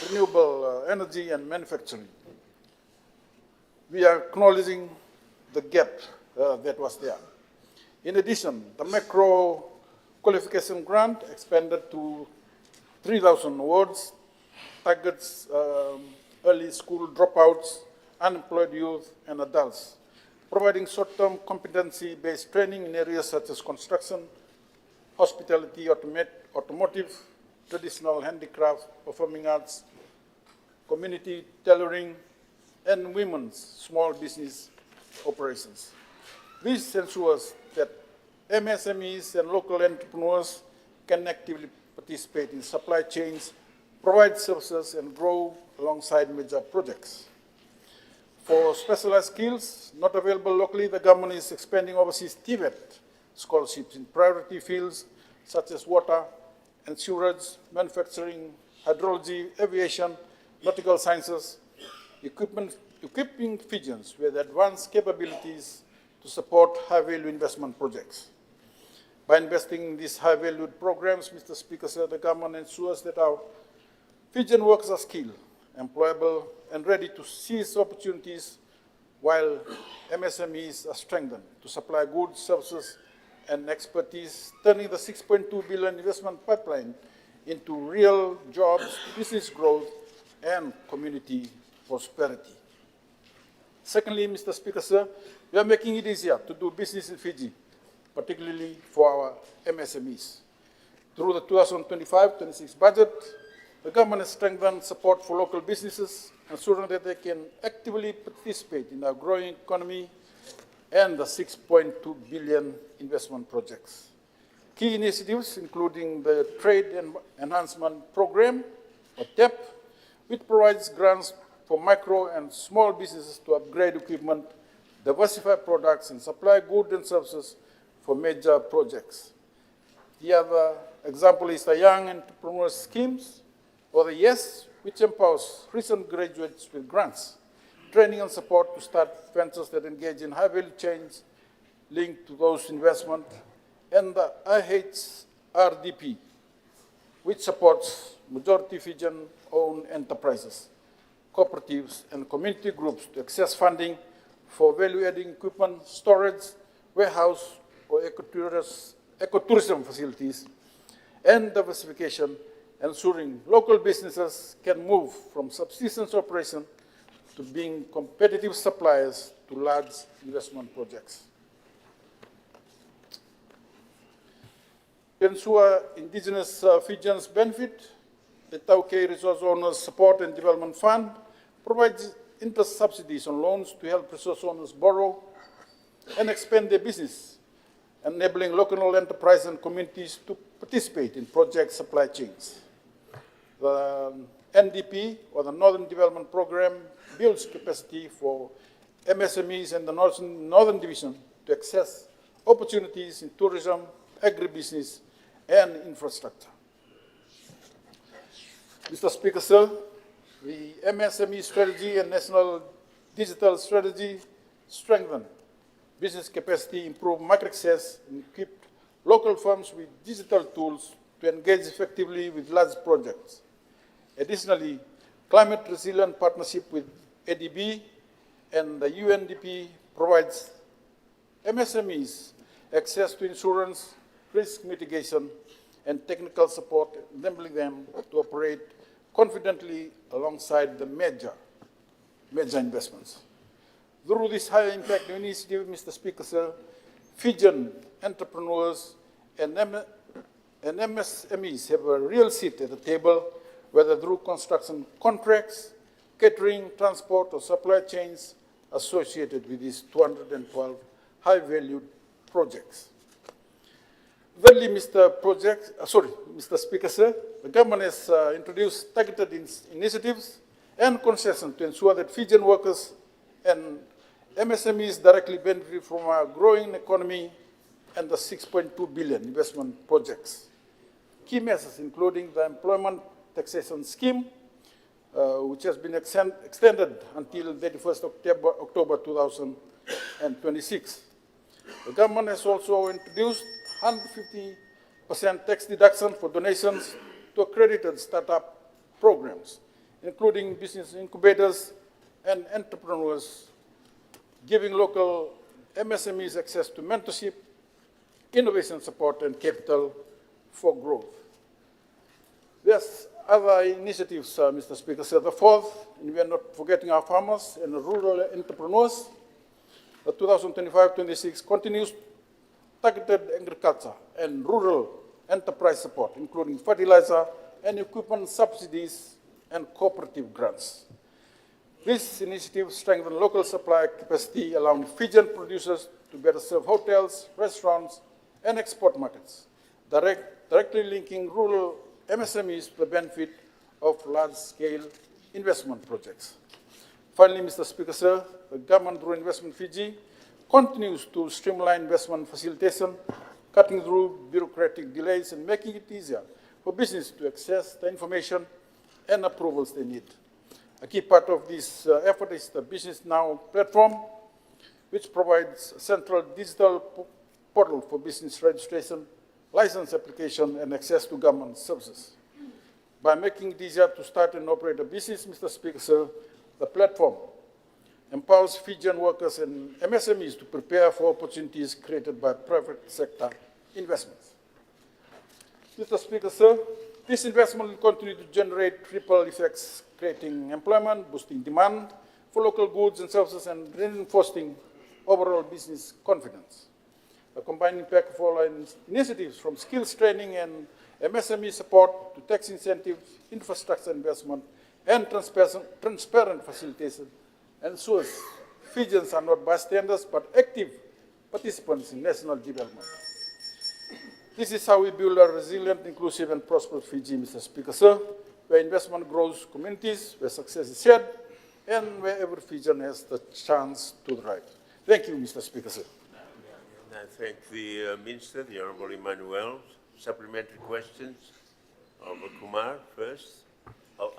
renewable energy, and manufacturing. We are acknowledging the gap that was there. In addition, the macro qualification grant expanded to 3,000 awards, targets early school dropouts, unemployed youth, and adults, providing short-term competency-based training in areas such as construction, hospitality, automotive, traditional handicraft, performing arts, community tailoring, and women's small business operations. This ensures that MSMEs and local entrepreneurs can actively participate in supply chains, provide services, and grow alongside major projects. For specialized skills not available locally, the government is expanding overseas TVET scholarships in priority fields such as water and sewerage, manufacturing, hydrology, aviation, nautical sciences, equipping Fijians with advanced capabilities to support high-value investment projects. By investing in these high-valued programs, Mr. Speaker said, the government ensures that our Fijian workers are skilled, employable, and ready to seize opportunities, while MSMEs are strengthened to supply goods, services, and expertise, turning the 6.2 billion investment pipeline into real jobs, business growth, and community prosperity. Secondly, Mr. Speaker, sir, we are making it easier to do business in Fiji, particularly for our MSMEs. Through the 2025-26 budget, the government has strengthened support for local businesses, ensuring that they can actively participate in our growing economy and the 6.2 billion investment projects. Key initiatives, including the Trade Enhancement Program, or TEP, which provides grants for micro and small businesses to upgrade equipment, diversify products, and supply goods and services for major projects. The other example is the Young Entrepreneurs Schemes, or the YES, which empowers recent graduates with grants, training and support to start ventures that engage in high-value chains linked to those investments, and the IHRDP, which supports majority Fijian-owned enterprises, cooperatives, and community groups to access funding for value-adding equipment, storage, warehouse, or ecotourism facilities, and diversification, ensuring local businesses can move from subsistence operation to being competitive suppliers to large investment projects. To ensure indigenous Fijians benefit, the Tauke Resource Owners Support and Development Fund provides interest subsidies on loans to help resource owners borrow and expand their business, enabling local enterprises and communities to participate in project supply chains. The NDP, or the Northern Development Program, builds capacity for MSMEs and the Northern Division to access opportunities in tourism, agribusiness, and infrastructure. Mr. Speaker, sir, the MSME strategy and national digital strategy strengthen business capacity, improve market access, and equip local firms with digital tools to engage effectively with large projects. Additionally, climate resilient partnership with ADB and the UNDP provides MSMEs access to insurance, risk mitigation, and technical support, enabling them to operate confidently alongside the major investments. Through this high impact initiative, Mr. Speaker, sir, Fijian entrepreneurs and MSMEs have a real seat at the table, whether through construction contracts, catering, transport, or supply chains associated with these 212 high-valued projects. Thirdly, Mr. Speaker, sir, the government has introduced targeted initiatives and concessions to ensure that Fijian workers and MSMEs directly benefit from our growing economy and the 6.2 billion investment projects. Key measures including the employment taxation scheme, which has been extended until 31st October 2026. The government has also introduced 150% tax deduction for donations to accredited startup programs, including business incubators and entrepreneurs, giving local MSMEs access to mentorship, innovation support, and capital for growth. There's other initiatives, Mr. Speaker. So the fourth, and we are not forgetting our farmers and rural entrepreneurs, the 2025-26 continues targeted agriculture and rural enterprise support, including fertilizer and equipment subsidies and cooperative grants. This initiative strengthens local supply capacity, allowing Fijian producers to better serve hotels, restaurants, and export markets, directly linking rural MSMEs to the benefit of large-scale investment projects. Finally, Mr. Speaker, sir, the government through Investment Fiji continues to streamline investment facilitation, cutting through bureaucratic delays and making it easier for business to access the information and approvals they need. A key part of this effort is the Business Now platform, which provides a central digital portal for business registration, license application, and access to government services. By making it easier to start and operate a business, Mr. Speaker, sir, the platform empowers Fijian workers and MSMEs to prepare for opportunities created by private sector investments. Mr. Speaker, sir, this investment will continue to generate ripple effects, creating employment, boosting demand for local goods and services, and reinforcing overall business confidence. The combined impact of all initiatives from skills training and MSME support to tax incentives, infrastructure investment, and transparent facilitation ensures Fijians are not bystanders but active participants in national development. This is how we build a resilient, inclusive, and prosperous Fiji, Mr. Speaker, sir, where investment grows communities, where success is shared, and where every Fijian has the chance to thrive. Thank you, Mr. Speaker, sir. I thank the Minister, the Honourable Emmanuel. Supplementary questions? Honourable Kumar first. Oh,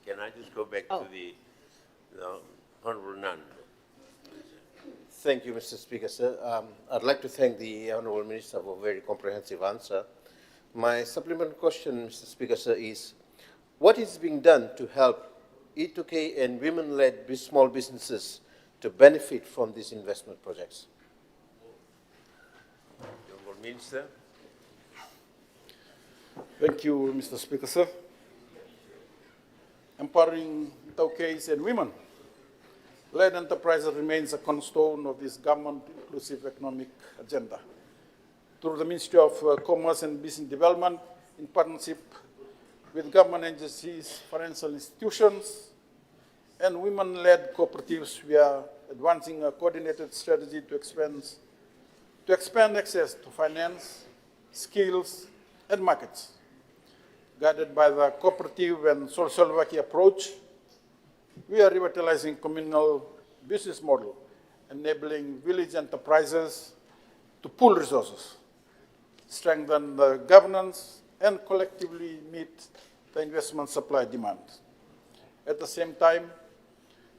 can I just go back to the Honourable Nand? Thank you, Mr. Speaker, sir. I'd like to thank the Honourable Minister for a very comprehensive answer. My supplementary question, Mr. Speaker, sir, is what is being done to help E2K and women-led small businesses to benefit from these investment projects? Honourable Minister. Thank you, Mr. Speaker, sir. Empowering E2Ks and women-led enterprises remains a cornerstone of this government-inclusive economic agenda. Through the Ministry of Commerce and Business Development, in partnership with government agencies, financial institutions, and women-led cooperatives, we are advancing a coordinated strategy to expand access to finance, skills, and markets. Guided by the cooperative and social working approach, we are revitalizing communal business model, enabling village enterprises to pool resources, strengthen the governance, and collectively meet the investment supply demand. At the same time,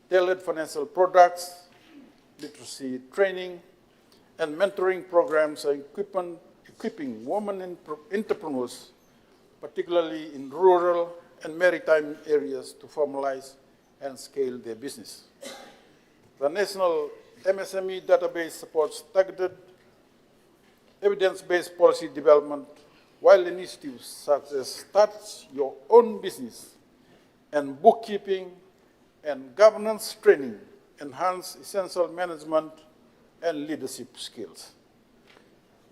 tailored financial products, literacy training, and mentoring programs are equipping women entrepreneurs, particularly in rural and maritime areas, to formalize and scale their business. The National MSME Database supports targeted evidence-based policy development, while initiatives such as Start Your Own Business and bookkeeping and governance training enhance essential management and leadership skills.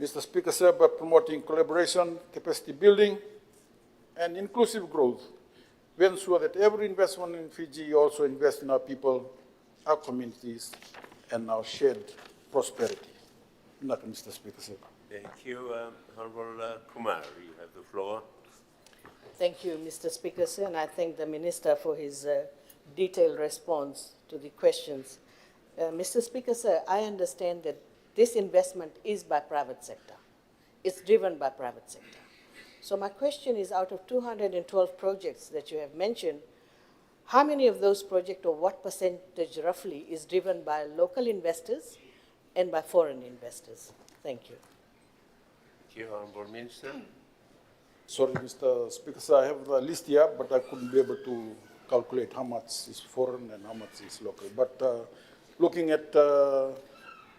Mr. Speaker, sir, by promoting collaboration, capacity building, and inclusive growth, we ensure that every investment in Fiji also invests in our people, our communities, and our shared prosperity. Mr. Speaker, sir. Thank you. Honorable Kumar, you have the floor. Thank you, Mr. Speaker, sir, and I thank the Minister for his detailed response to the questions. Mr. Speaker, sir, I understand that this investment is by private sector. It's driven by private sector. So my question is, out of 212 projects that you have mentioned, how many of those projects, or what percentage roughly, is driven by local investors and by foreign investors? Thank you. Thank you, Honorable Minister. Sorry, Mr. Speaker, sir, I have the list here, but I couldn't be able to calculate how much is foreign and how much is local. But looking at,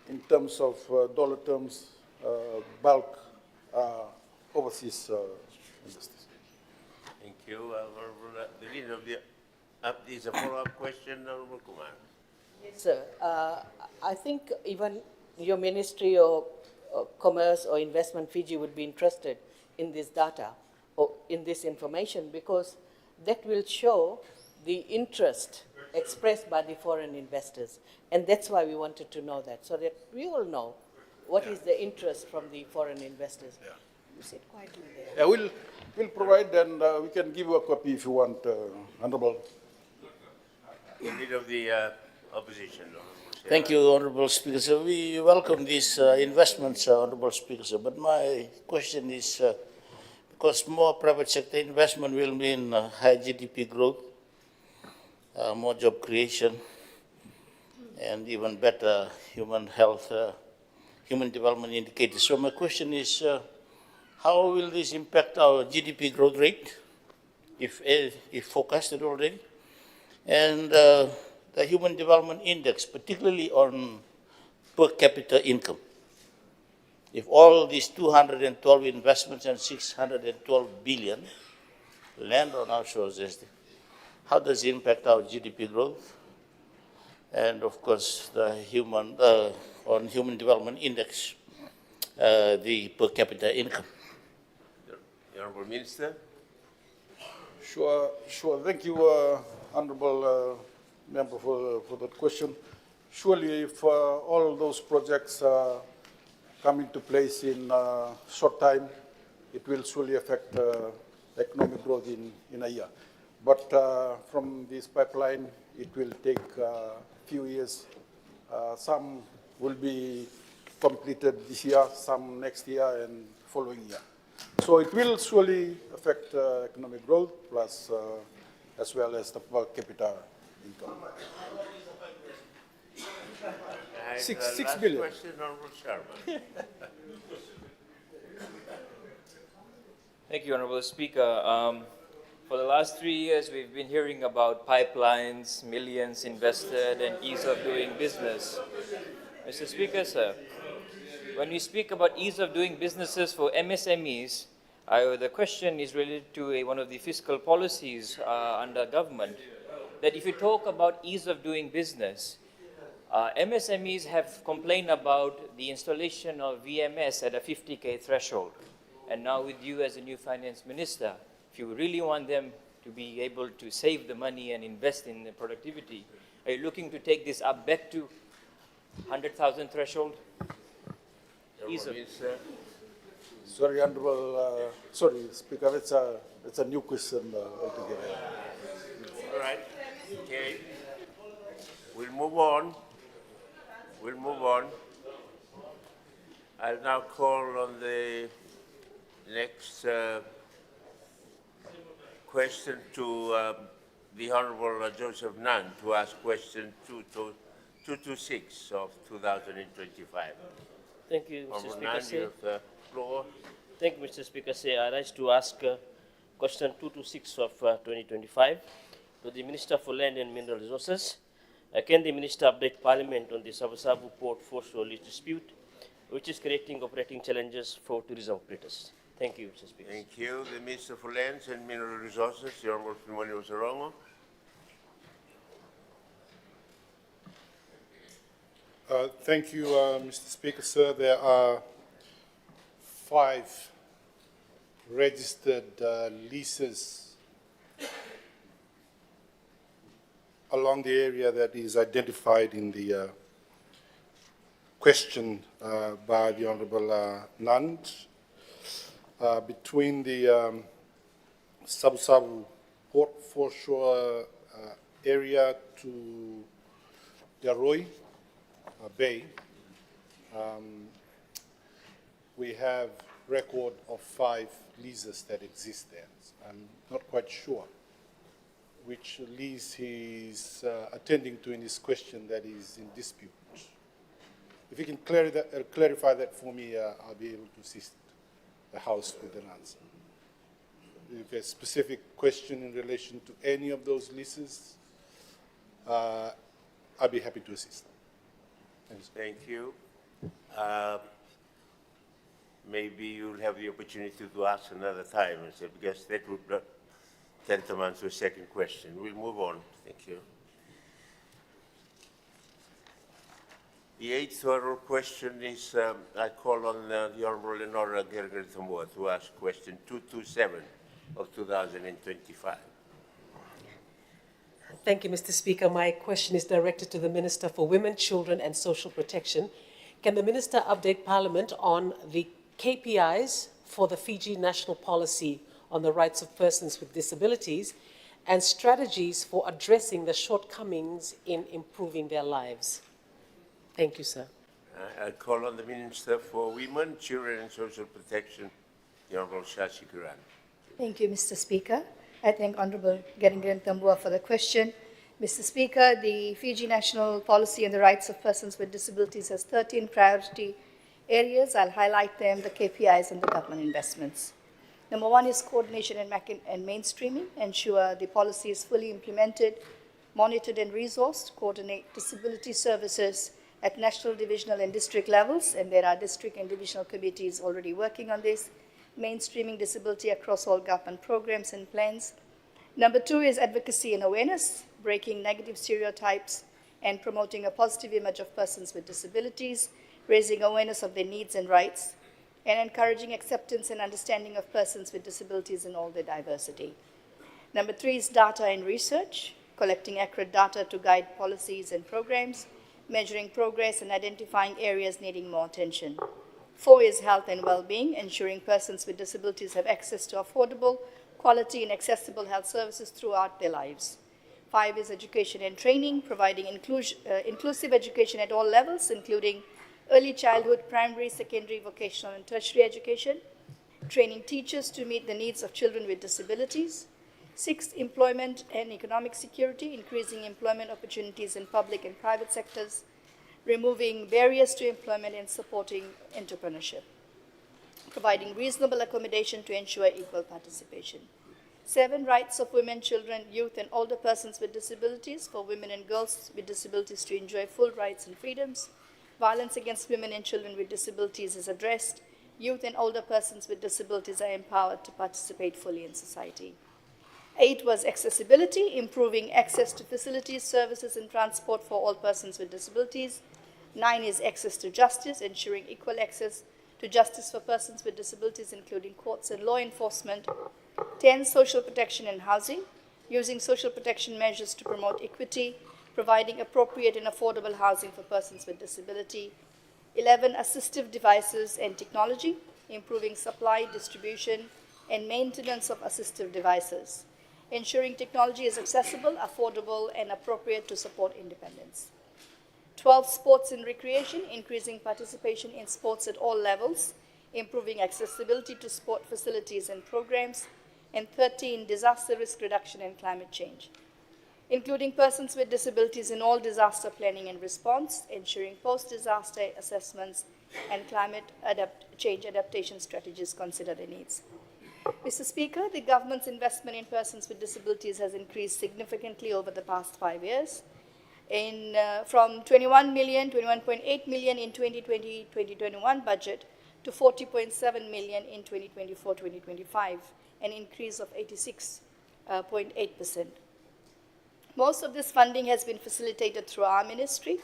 in terms of dollar terms, bulk overseas investors. Thank you, Honorable. The leader of the is a follow-up question, Honorable Kumar. Yes, sir. I think even your Ministry of Commerce or Investment, Fiji, would be interested in this data or in this information, because that will show the interest expressed by the foreign investors. And that's why we wanted to know that, so that we all know what is the interest from the foreign investors. Yeah. You sit quietly there. Yeah, we'll provide, and we can give you a copy if you want, Honorable. The leader of the opposition, Honorable Chair. Thank you, Honorable Speaker, sir. We welcome these investments, Honorable Speaker, sir. But my question is, because more private sector investment will mean high GDP growth, more job creation, and even better human health, human development indicators. So my question is, how will this impact our GDP growth rate, if forecasted already? And the Human Development Index, particularly on per capita income. If all these 212 investments and 612 billion land on our shores, how does it impact our GDP growth? And of course, the on Human Development Index, the per capita income. The Honorable Minister. Sure. Thank you, Honorable Member, for that question. Surely, if all those projects come into place in short time, it will surely affect economic growth in a year. But from this pipeline, it will take a few years. Some will be completed this year, some next year and following year. So it will surely affect economic growth, plus as well as the per capita income. 6 billion. Question, Honorable Sharma. Thank you, Honorable Speaker. For the last 3 years, we've been hearing about pipelines, millions invested, and ease of doing business. Mr. Speaker, sir, when we speak about ease of doing businesses for MSMEs, the question is related to one of the fiscal policies under government, that if you talk about ease of doing business, MSMEs have complained about the installation of VMS at a 50K threshold. And now with you as a new finance minister, if you really want them to be able to save the money and invest in the productivity, are you looking to take this up back to 100,000 threshold? Sorry, Honorable, sorry, Speaker, it's a new question altogether. All right. Okay. We'll move on. I'll now call on the next question to the Honorable Joseph Nunn to ask question 226 of 2025. Thank you, Mr. Honorable Speaker. Nunn, you have the floor. Thank you, Mr. Speaker. I rise to ask question 226 of 2025 to the Minister for Land and Mineral Resources. Can the Minister update Parliament on the Savu Port forced lease dispute, which is creating operating challenges for tourism operators? Thank you, Mr. Speaker. Thank you. The Minister for Lands and Mineral Resources, the Honorable Philomena Osoromo. Thank you, Mr. Speaker, sir. There are 5 registered leases along the area that is identified in the question by the Honourable Nand between the Sabu Port foreshore area to the Arroy Bay. We have record of 5 leases that exist there. I'm not quite sure which lease he's attending to in his question that is in dispute. If you can clarify that for me, I'll be able to assist the House with an answer. If there's a specific question in relation to any of those leases, I'll be happy to assist. Thank you. Maybe you'll have the opportunity to ask another time, because that would not tantamount to a second question. We'll move on. Thank you. The 8th oral question is, I call on the Honourable Lenora Gerger-Tambua to ask question 227 of 2025. Thank you, Mr. Speaker. My question is directed to the Minister for Women, Children and Social Protection. Can the Minister update Parliament on the KPIs for the Fiji National Policy on the Rights of Persons with Disabilities and strategies for addressing the shortcomings in improving their lives? Thank you, sir. I call on the Minister for Women, Children and Social Protection, the Honourable Shashi Kurran. Thank you, Mr. Speaker. I thank Honourable Gerger-Tambua for the question. Mr. Speaker, the Fiji National Policy on the Rights of Persons with Disabilities has 13 priority areas. I'll highlight them, the KPIs and the government investments. Number 1 is coordination and mainstreaming, ensure the policy is fully implemented, monitored and resourced, coordinate disability services at national, divisional and district levels, and there are district and divisional committees already working on this, mainstreaming disability across all government programs and plans. Number 2 is advocacy and awareness, breaking negative stereotypes and promoting a positive image of persons with disabilities, raising awareness of their needs and rights, and encouraging acceptance and understanding of persons with disabilities in all their diversity. Number 3 is data and research, collecting accurate data to guide policies and programs, measuring progress and identifying areas needing more attention. 4 is health and well-being, ensuring persons with disabilities have access to affordable, quality and accessible health services throughout their lives. 5 is education and training, providing inclusive education at all levels, including early childhood, primary, secondary, vocational and tertiary education, training teachers to meet the needs of children with disabilities. 6, employment and economic security, increasing employment opportunities in public and private sectors, removing barriers to employment and supporting entrepreneurship, providing reasonable accommodation to ensure equal participation. 7, rights of women, children, youth and older persons with disabilities, for women and girls with disabilities to enjoy full rights and freedoms. Violence against women and children with disabilities is addressed. Youth and older persons with disabilities are empowered to participate fully in society. 8 was accessibility, improving access to facilities, services, and transport for all persons with disabilities. 9 is access to justice, ensuring equal access to justice for persons with disabilities, including courts and law enforcement. 10, social protection and housing, using social protection measures to promote equity, providing appropriate and affordable housing for persons with disability. 11, assistive devices and technology, improving supply, distribution, and maintenance of assistive devices, ensuring technology is accessible, affordable, and appropriate to support independence. 12, sports and recreation, increasing participation in sports at all levels, improving accessibility to sport facilities and programs. And 13, disaster risk reduction and climate change, including persons with disabilities in all disaster planning and response, ensuring post-disaster assessments and climate change adaptation strategies consider their needs. Mr. Speaker, the government's investment in persons with disabilities has increased significantly over the past 5 years. From 21.8 million in 2020-2021 budget to 40.7 million in 2024-2025, an increase of 86.8%. Most of this funding has been facilitated through our ministry.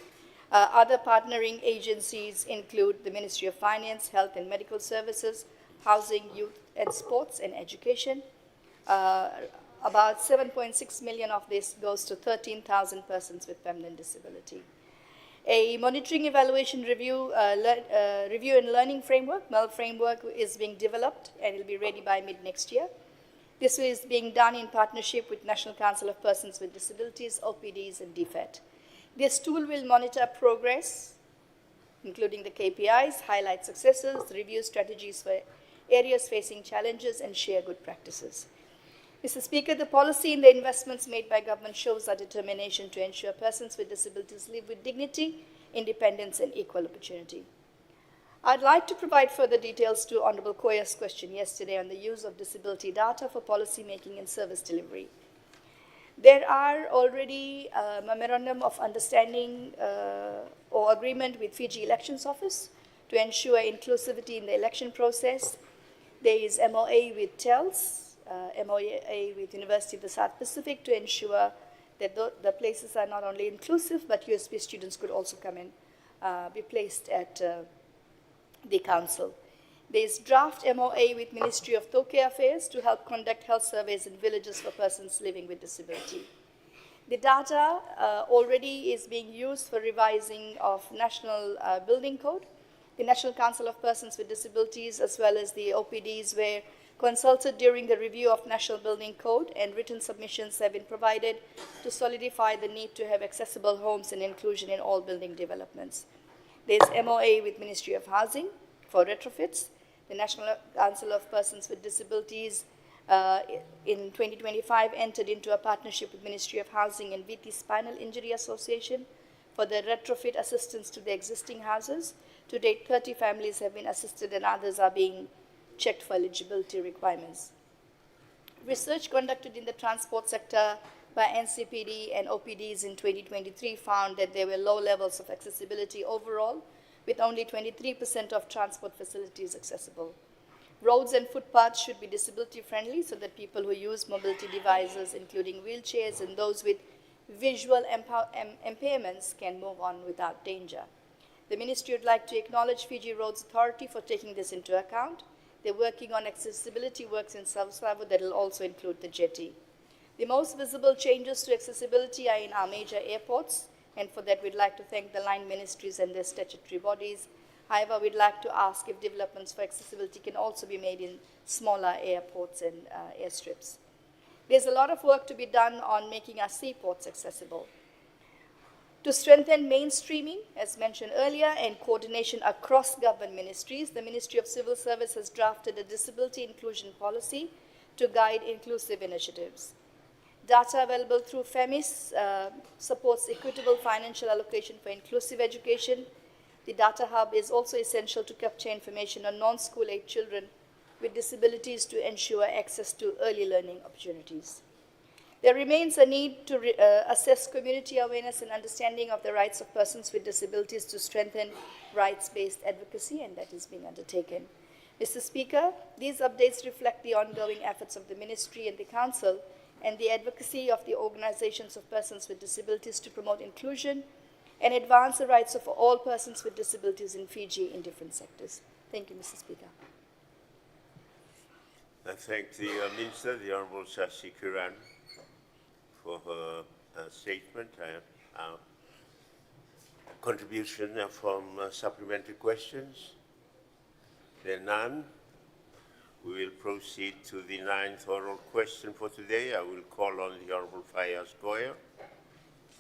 Other partnering agencies include the Ministry of Finance, Health and Medical Services, Housing, Youth and Sports, and Education. About 7.6 million of this goes to 13,000 persons with permanent disability. A monitoring evaluation review and learning framework, MEL framework, is being developed and it will be ready by mid next year. This is being done in partnership with National Council of Persons with Disabilities, OPDs, and DFAT. This tool will monitor progress, including the KPIs, highlight successes, review strategies for areas facing challenges, and share good practices. Mr. Speaker, the policy and the investments made by government shows our determination to ensure persons with disabilities live with dignity, independence, and equal opportunity. I'd like to provide further details to Honorable Koya's question yesterday on the use of disability data for policy making and service delivery. There are already a memorandum of understanding or agreement with Fiji Elections Office to ensure inclusivity in the election process. There is MOA with TELS, MOA with University of the South Pacific to ensure that the places are not only inclusive, but USP students could also come and be placed at the council. There is draft MOA with Ministry of Toke Affairs to help conduct health surveys in villages for persons living with disability. The data already is being used for revising of National Building Code. The National Council of Persons with Disabilities, as well as the OPDs, were consulted during the review of National Building Code, and written submissions have been provided to solidify the need to have accessible homes and inclusion in all building developments. There is MOA with Ministry of Housing for retrofits. The National Council of Persons with Disabilities in 2025 entered into a partnership with Ministry of Housing and VT Spinal Injury Association for the retrofit assistance to the existing houses. To date, 30 families have been assisted and others are being checked for eligibility requirements. Research conducted in the transport sector by NCPD and OPDs in 2023 found that there were low levels of accessibility overall, with only 23% of transport facilities accessible. Roads and footpaths should be disability friendly so that people who use mobility devices, including wheelchairs and those with visual impairments, can move on without danger. The Ministry would like to acknowledge Fiji Roads Authority for taking this into account. They're working on accessibility works in South Savo that will also include the jetty. The most visible changes to accessibility are in our major airports, and for that we'd like to thank the line ministries and their statutory bodies. However, we'd like to ask if developments for accessibility can also be made in smaller airports and airstrips. There's a lot of work to be done on making our seaports accessible. To strengthen mainstreaming, as mentioned earlier, and coordination across government ministries, the Ministry of Civil Service has drafted a disability inclusion policy to guide inclusive initiatives. Data available through FEMIS supports equitable financial allocation for inclusive education. The Data Hub is also essential to capture information on non-school age children with disabilities to ensure access to early learning opportunities. There remains a need to assess community awareness and understanding of the rights of persons with disabilities to strengthen rights-based advocacy, and that is being undertaken. Mr. Speaker, these updates reflect the ongoing efforts of the Ministry and the Council and the advocacy of the organizations of persons with disabilities to promote inclusion and advance the rights of all persons with disabilities in Fiji in different sectors. Thank you, Mr. Speaker. I thank the Minister, the Honourable Shashi Kiran, for her statement. Contribution from supplementary questions. There are none. We will proceed to the 9th oral question for today. I will call on the Honourable Fayaz Goya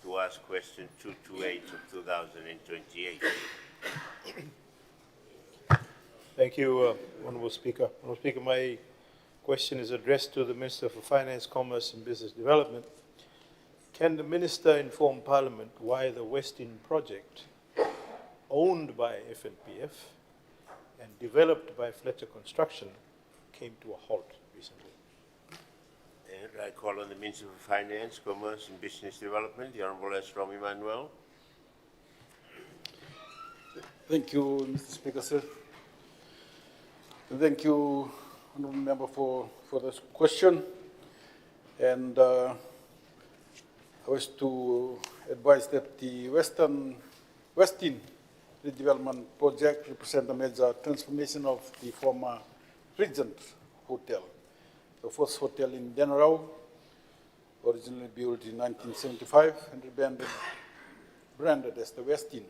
to ask question 228 of 2028. Thank you, Honourable Speaker. Honourable Speaker, my question is addressed to the Minister for Finance, Commerce and Business Development. Can the Minister inform Parliament why the Westin project, owned by FNPF and developed by Fletcher Construction, came to a halt recently? And I call on the Minister for Finance, Commerce and Business Development, the Honourable S. Rom Emmanuel. Thank you, Mr. Speaker, sir. Thank you, Honourable Member, for this question. And I wish to advise that the Westin redevelopment project represents a major transformation of the former Regent Hotel, the first hotel in Denarau, originally built in 1975 and rebranded as the Westin.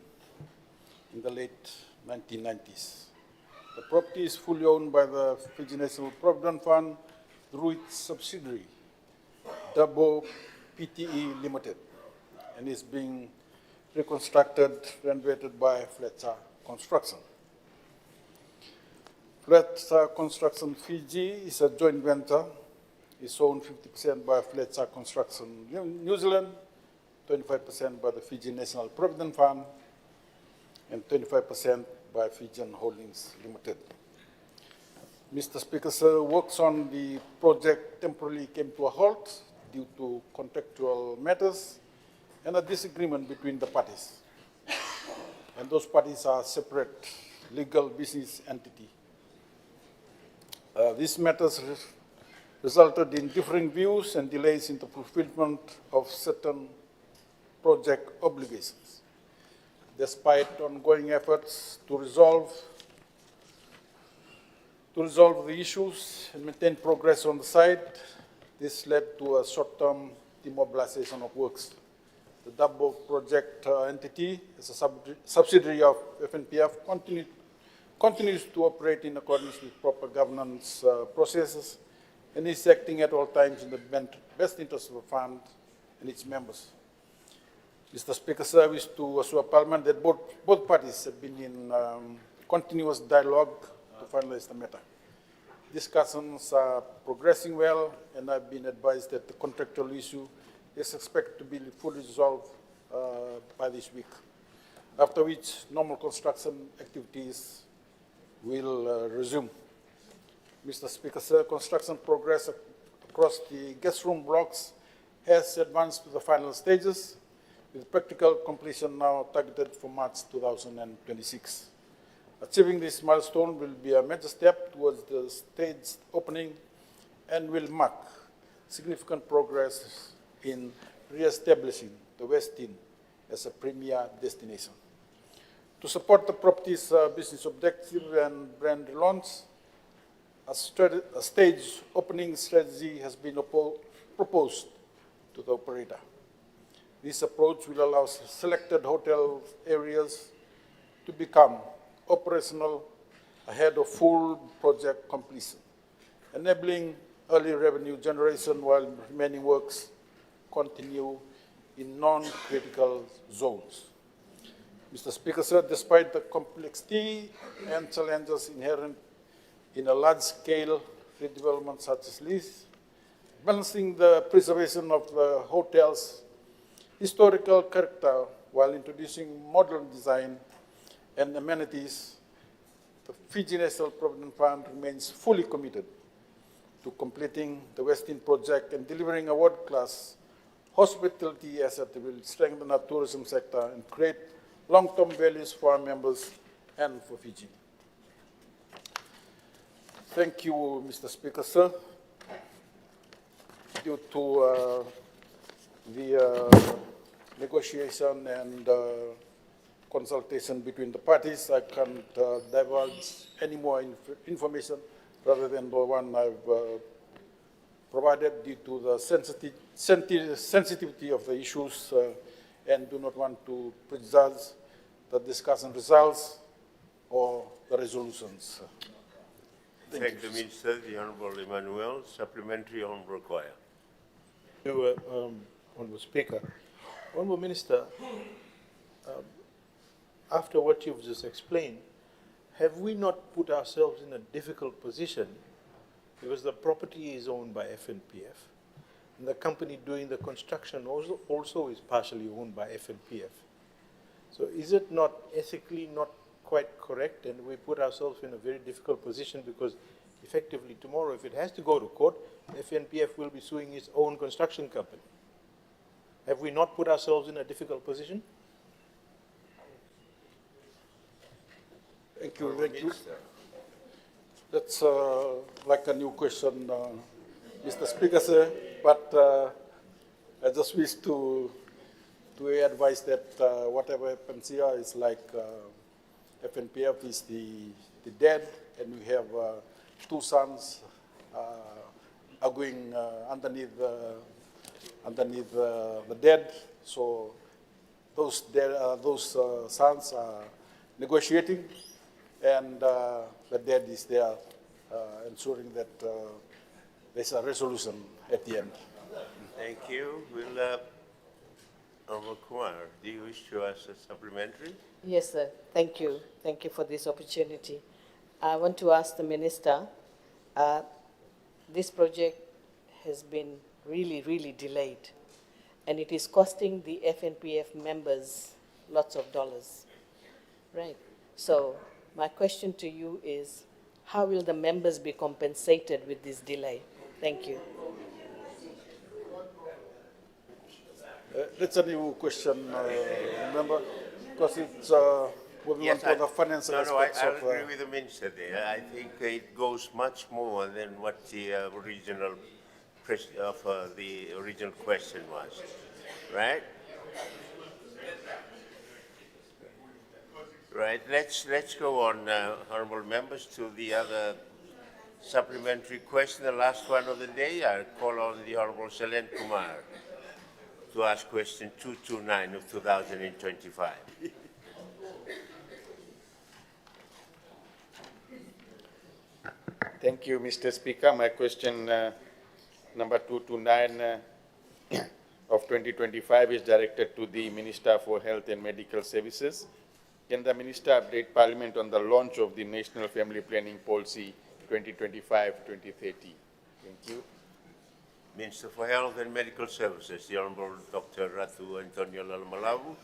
in the late 1990s. The property is fully owned by the Fiji National Provident Fund through its subsidiary, Dabo PTE Limited, and is being reconstructed, renovated by Fletcher Construction. Fletcher Construction Fiji is a joint venture. It's owned 50% by Fletcher Construction New Zealand, 25% by the Fiji National Provident Fund, and 25% by Fijian Holdings Limited. Mr. Speaker, sir, works on the project temporarily came to a halt due to contractual matters and a disagreement between the parties. And those parties are separate legal business entity. These matters resulted in differing views and delays in the fulfillment of certain project obligations. Despite ongoing efforts to resolve the issues and maintain progress on the site, this led to a short-term demobilization of works. The Dabo project entity, as a subsidiary of FNPF, continues to operate in accordance with proper governance processes and is acting at all times in the best interest of the fund and its members. Mr. Speaker, sir, I wish to assure Parliament that both parties have been in continuous dialogue to finalize the matter. Discussions are progressing well, and I've been advised that the contractual issue is expected to be fully resolved by this week, after which normal construction activities will resume. Mr. Speaker, sir, construction progress across the guest room blocks has advanced to the final stages, with practical completion now targeted for March 2026. Achieving this milestone will be a major step towards the staged opening and will mark significant progress in re-establishing the West Inn as a premier destination. To support the property's business objective and brand relaunch, a staged opening strategy has been proposed to the operator. This approach will allow selected hotel areas to become operational ahead of full project completion, enabling early revenue generation while remaining works continue in non-critical zones. Mr. Speaker, sir, despite the complexity and challenges inherent in a large-scale redevelopment such as this, balancing the preservation of the hotel's historical character while introducing modern design and amenities, the Fiji National Provident Fund remains fully committed to completing the West Inn project and delivering a world-class hospitality asset that will strengthen our tourism sector and create long-term values for our members and for Fiji. Thank you, Mr. Speaker, sir. Due to the negotiation and consultation between the parties, I can't divulge any more information rather than the one I've provided due to the sensitivity of the issues and do not want to prejudge the discussion results or the resolutions. Thank the Minister, the Honourable Emmanuel. Supplementary, Honourable Koya. Honourable Speaker. Honourable Minister, after what you've just explained, have we not put ourselves in a difficult position because the property is owned by FNPF and the company doing the construction also is partially owned by FNPF? So is it not ethically not quite correct, and we put ourselves in a very difficult position because effectively tomorrow, if it has to go to court, FNPF will be suing its own construction company? Have we not put ourselves in a difficult position? Thank you. Thank you. That's like a new question, Mr. Speaker, sir. But I just wish to advise that whatever happens here is like FNPF is the dead, and we have two sons are going underneath the dead. So those sons are negotiating, and the dad is there ensuring that there's a resolution at the end. Thank you. Will Honorable Kumar, do you wish to ask a supplementary? Yes, sir. Thank you. Thank you for this opportunity. I want to ask the minister, this project has been really, really delayed, and it is costing the FNPF members lots of dollars, right? So my question to you is, how will the members be compensated with this delay? Thank you. That's a new question, member, because it's moving on to the financial aspects I of. agree with the minister there. I think it goes much more than what the original question was, right? Right. Let's go on, honourable members, to the other supplementary question. The last one of the day. I call on the Honourable Selen Kumar to ask question 229 of 2025. Thank you, Mr. Speaker. My question number 229 of 2025 is directed to the Minister for Health and Medical Services. Can the Minister update Parliament on the launch of the National Family Planning Policy 2025-2030? Thank you. Minister for Health and Medical Services, the Honourable Dr. Ratu Antonio Lalmalavu.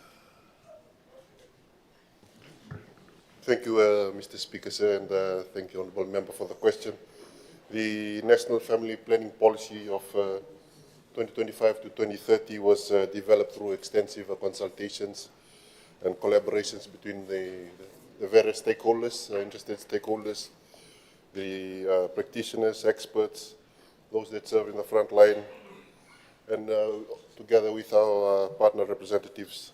Thank you, Mr. Speaker, sir, and thank you, Honourable Member, for the question. The National Family Planning Policy of 2025 to 2030 was developed through extensive consultations and collaborations between the various stakeholders, interested stakeholders, the practitioners, experts, those that serve in the front line, and together with our partner representatives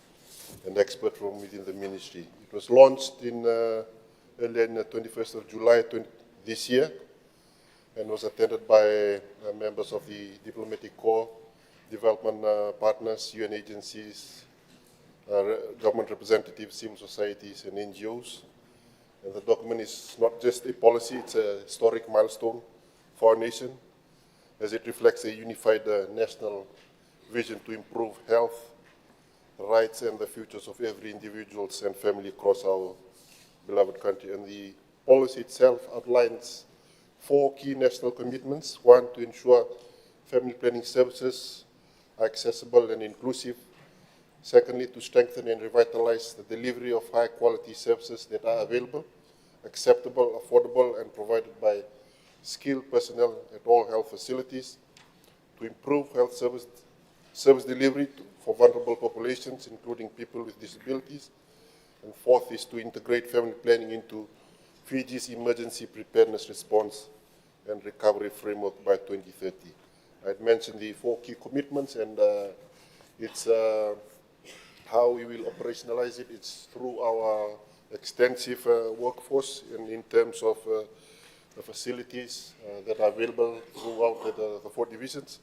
and experts from within the ministry. It was launched earlier in the 21st of July this year, and was attended by members of the Diplomatic Corps, development partners, UN agencies, government representatives, civil societies, and NGOs. And the document is not just a policy, it's a historic milestone for our nation, as it reflects a unified national vision to improve health, rights, and the futures of every individual and family across our beloved country. And the policy itself outlines 4 key national commitments. 1, to ensure family planning services are accessible and inclusive. Secondly, to strengthen and revitalize the delivery of high-quality services that are available, acceptable, affordable, and provided by skilled personnel at all health facilities. To improve health service delivery for vulnerable populations, including people with disabilities. And 4th is to integrate family planning into Fiji's emergency preparedness response and recovery framework by 2030. I'd mentioned the 4 key commitments, and it's how we will operationalize it. It's through our extensive workforce and in terms of the facilities that are available throughout the 4 divisions.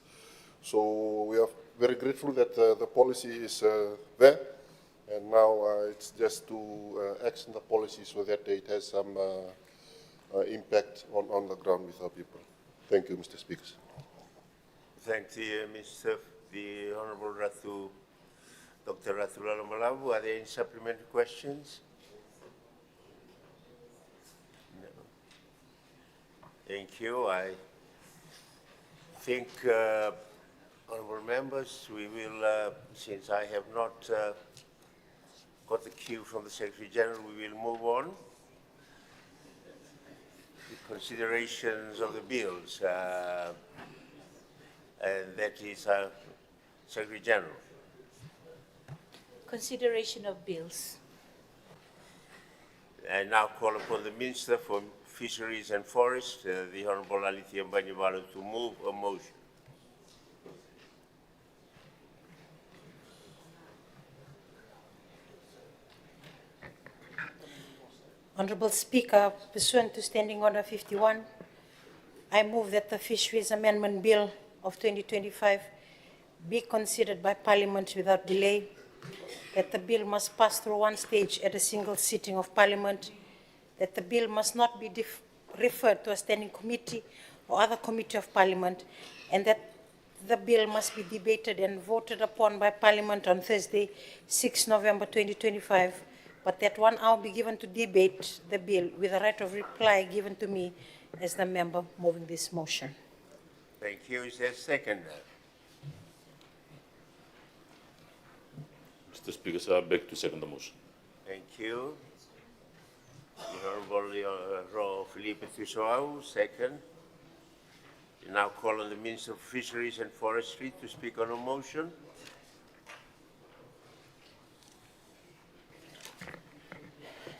So we are very grateful that the policy is there, and now it's just to action the policy so that it has some impact on the ground with our people. Thank you, Mr. Speaker. Thank you, Mr. The Honourable Dr. Ratu Lalmalavu. Are there any supplementary questions? No. Thank you. I think, honourable members, we will, since I have not got the cue from the Secretary General, we will move on. The considerations of the bills, and that is Secretary General. Consideration of bills. I now call upon the Minister for Fisheries and Forests, the Honourable Alithia Mbanyamalu, to move a motion. Honourable Speaker, pursuant to Standing Order 51, I move that the Fisheries Amendment Bill of 2025 be considered by Parliament without delay that the bill must pass through one stage at a single sitting of Parliament, that the bill must not be referred to a standing committee or other committee of Parliament, and that the bill must be debated and voted upon by Parliament on Thursday, 6 November 2025, but that 1 hour be given to debate the bill with a right of reply given to me as the member moving this motion. Thank you. Is there a second? Mr. Speaker, sir, I beg to second the motion. Thank you. The Honorable Felipe Fisoau, second. We now call on the Minister of Fisheries and Forestry to speak on a motion.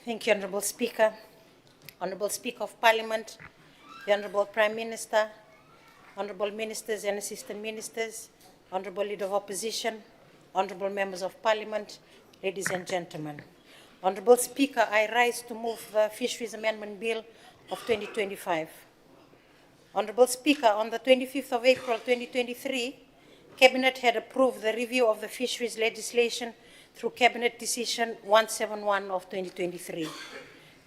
Thank you, Honourable Speaker. Honourable Speaker of Parliament, the Honourable Prime Minister, Honourable Ministers and Assistant Ministers, Honourable Leader of Opposition, Honourable Members of Parliament, ladies and gentlemen. Honourable Speaker, I rise to move the Fisheries Amendment Bill of 2025. Honourable Speaker, on the 25th of April 2023, Cabinet had approved the review of the fisheries legislation through Cabinet Decision 171 of 2023.